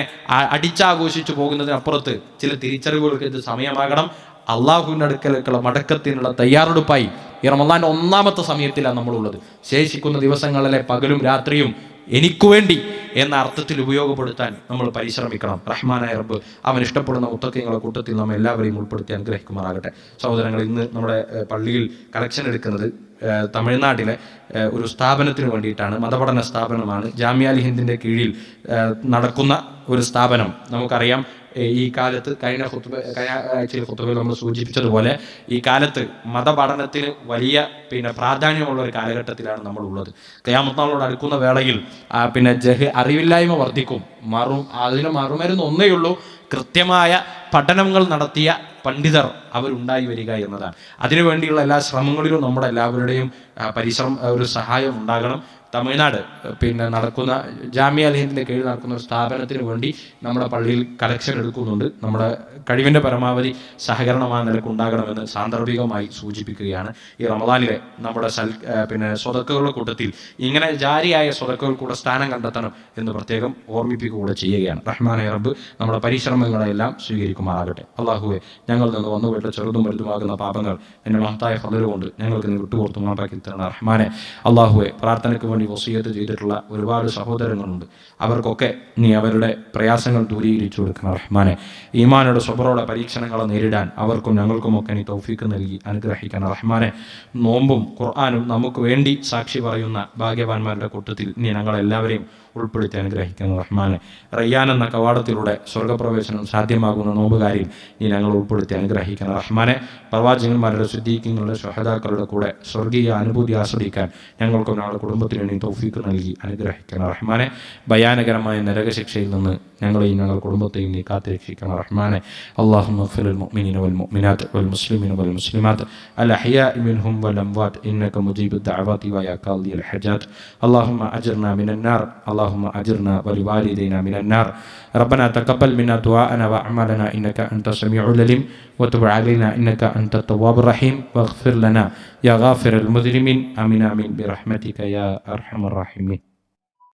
അടിച്ചാഘോഷിച്ചു പോകുന്നതിനപ്പുറത്ത് ചില തിരിച്ചറിവുകൾക്ക് ഇത് സമയമാകണം. അള്ളാഹുവിൻ്റെ അടുക്കലേക്കുള്ള മടക്കത്തിനുള്ള തയ്യാറെടുപ്പായി ഈ റമളാൻ്റെ ഒന്നാമത്തെ സമയത്തിലാണ് നമ്മളുള്ളത്. ശേഷിക്കുന്ന ദിവസങ്ങളിലെ പകലും രാത്രിയും എനിക്കു വേണ്ടി എന്ന അർത്ഥത്തിൽ ഉപയോഗപ്പെടുത്താൻ നമ്മൾ പരിശ്രമിക്കണം. റഹ്മാനായ റബ്ബ് അവൻ ഇഷ്ടപ്പെടുന്ന മുത്തഖീങ്ങളുടെ കൂട്ടത്തിൽ നമ്മൾ എല്ലാവരെയും ഉൾപ്പെടുത്തി അനുഗ്രഹിക്കുമാറാകട്ടെ. സഹോദരങ്ങൾ, ഇന്ന് നമ്മുടെ പള്ളിയിൽ കളക്ഷൻ എടുക്കുന്നത് തമിഴ്നാട്ടിലെ ഒരു സ്ഥാപനത്തിന് വേണ്ടിയിട്ടാണ്. മതപഠന സ്ഥാപനമാണ്. ജാമിയ അൽ ഹിന്ദിൻ്റെ കീഴിൽ നടക്കുന്ന ഒരു സ്ഥാപനം. നമുക്കറിയാം, ഈ കാലത്ത് കഴിഞ്ഞ ആഴ്ചയിൽ ഖുത്ബയിൽ നമ്മൾ സൂചിപ്പിച്ചതുപോലെ ഈ കാലത്ത് മതപഠനത്തിന് വലിയ പ്രാധാന്യമുള്ള ഒരു കാലഘട്ടത്തിലാണ് നമ്മളുള്ളത്. ഖിയാമത്ത് നാളോട് അടുക്കുന്ന വേളയിൽ അറിവില്ലായ്മ വർദ്ധിക്കും. അതിന് മറുമരുന്ന് ഒന്നേ ഉള്ളൂ, കൃത്യമായ പഠനങ്ങൾ നടത്തിയ പണ്ഡിതർ അവരുണ്ടായി വരിക എന്നതാണ്. അതിനുവേണ്ടിയുള്ള എല്ലാ ശ്രമങ്ങളിലും നമ്മുടെ എല്ലാവരുടെയും ഒരു സഹായം ഉണ്ടാകണം. തമിഴ്നാട് നടക്കുന്ന ജാമിയ അൽ ഹിന്ദിൻ്റെ കീഴിൽ നടക്കുന്ന ഒരു സ്ഥാപനത്തിന് വേണ്ടി നമ്മുടെ പള്ളിയിൽ കളക്ഷൻ എടുക്കുന്നുണ്ട്. നമ്മുടെ കഴിവിൻ്റെ പരമാവധി സഹകരണം ആ നിലക്ക് ഉണ്ടാകണമെന്ന് സാന്ദർഭികമായി സൂചിപ്പിക്കുകയാണ്. ഈ റമദാനിലെ നമ്മുടെ സ്വതക്കുകളുടെ കൂട്ടത്തിൽ ഇങ്ങനെ ജാരിയായ സ്വതക്കുകൾ കൂടെ സ്ഥാനം കണ്ടെത്തണം എന്ന് പ്രത്യേകം ഓർമ്മിപ്പിക്കുക ചെയ്യുകയാണ്. റഹ്മാനെ റബ്ബ് നമ്മുടെ പരിശ്രമങ്ങളെല്ലാം സ്വീകരിക്കുമാറാകട്ടെ. അള്ളാഹുവെ, ഞങ്ങളിൽ നിന്ന് വന്നുപോയിട്ട് ചെറുതും വലുതുമാകുന്ന പാപങ്ങൾ എൻ്റെ മഹത്തായ ഫضل കൊണ്ട് ഞങ്ങൾക്ക് നീ വിട്ടുപുറത്തു മാപ്പാക്കി തരണം. റഹ്മാനെ അള്ളാഹുവെ, പ്രാർത്ഥനയ്ക്ക് വേണ്ടി വസിയത്ത് ചെയ്തിട്ടുള്ള ഒരുപാട് സഹോദരങ്ങളുണ്ട്. അവർക്കൊക്കെ നീ അവരുടെ പ്രയാസങ്ങൾ ദൂരീകരിച്ചു കൊടുക്കണം. റഹ്മാനെ, ഈമാനോട് സ്വബറോടെ പരീക്ഷണങ്ങളെ നേരിടാൻ അവർക്കും ഞങ്ങൾക്കുമൊക്കെ നീ തൗഫീക്ക് നൽകി അനുഗ്രഹിക്കണം. റഹ്മാനെ, നോമ്പും ഖുർആനും നമുക്ക് വേണ്ടി സാക്ഷി പറയുന്ന ഭാഗ്യവാന്മാരുടെ കൂട്ടത്തിൽ നീ ഞങ്ങളെല്ലാവരെയും ഉൾപ്പെടുത്തി അനുഗ്രഹിക്കണം. റഹ്മാനെ, റയ്യാൻ എന്ന കവാടത്തിലൂടെ സ്വർഗ്ഗപ്രവേശനം സാധ്യമാകുന്ന നോമ്പുകാരിൽ നീ ഞങ്ങൾ ഉൾപ്പെടുത്തി അനുഗ്രഹിക്കണം. റഹ്മാനെ, പ്രവാചകന്മാരുടെ സിദ്ദീഖീങ്ങളുടെ ശുഹദാക്കളുടെ കൂടെ സ്വർഗീയ അനുഭൂതി ആസ്വദിക്കാൻ ഞങ്ങൾക്കും ഞങ്ങളുടെ കുടുംബത്തിന് നീ തൗഫീക്ക് നൽകി അനുഗ്രഹിക്കണം. റഹ്മാനെ, ഭയാനകരമായ നരകശിക്ഷയിൽ നിന്ന് ഞങ്ങളെയും ഞങ്ങളുടെ കുടുംബത്തെയും നീ കാത്തുരക്ഷിക്കണം. റഹ്മാനെ, അല്ലാഹുമ്മ ഗ്ഫിർ ലിൽ മുഅ്മിനീന വൽ മുഅ്മിനാത്ത് വൽ മുസ്ലിമീന വൽ മുസ്ലിമാത്ത് അൽ അഹ്യാഇ മിൻഹും വൽ അംവാത്ത് ഇന്നക മുജീബുദ് ദഅവാതി വയാ ഖാദിയൽ ഹജാത്ത്. അല്ലാഹുമ്മ അജിർനാ മിനൻ നാർ. اللهم أجرنا ولوالدينا من النار. ربنا تقبل منا دعاءنا وأعمالنا إنك أنت السميع العليم وتب علينا إنك أنت التواب الرحيم واغفر لنا يا غافر المذنبين. آمين آمين برحمتك يا أرحم الراحمين.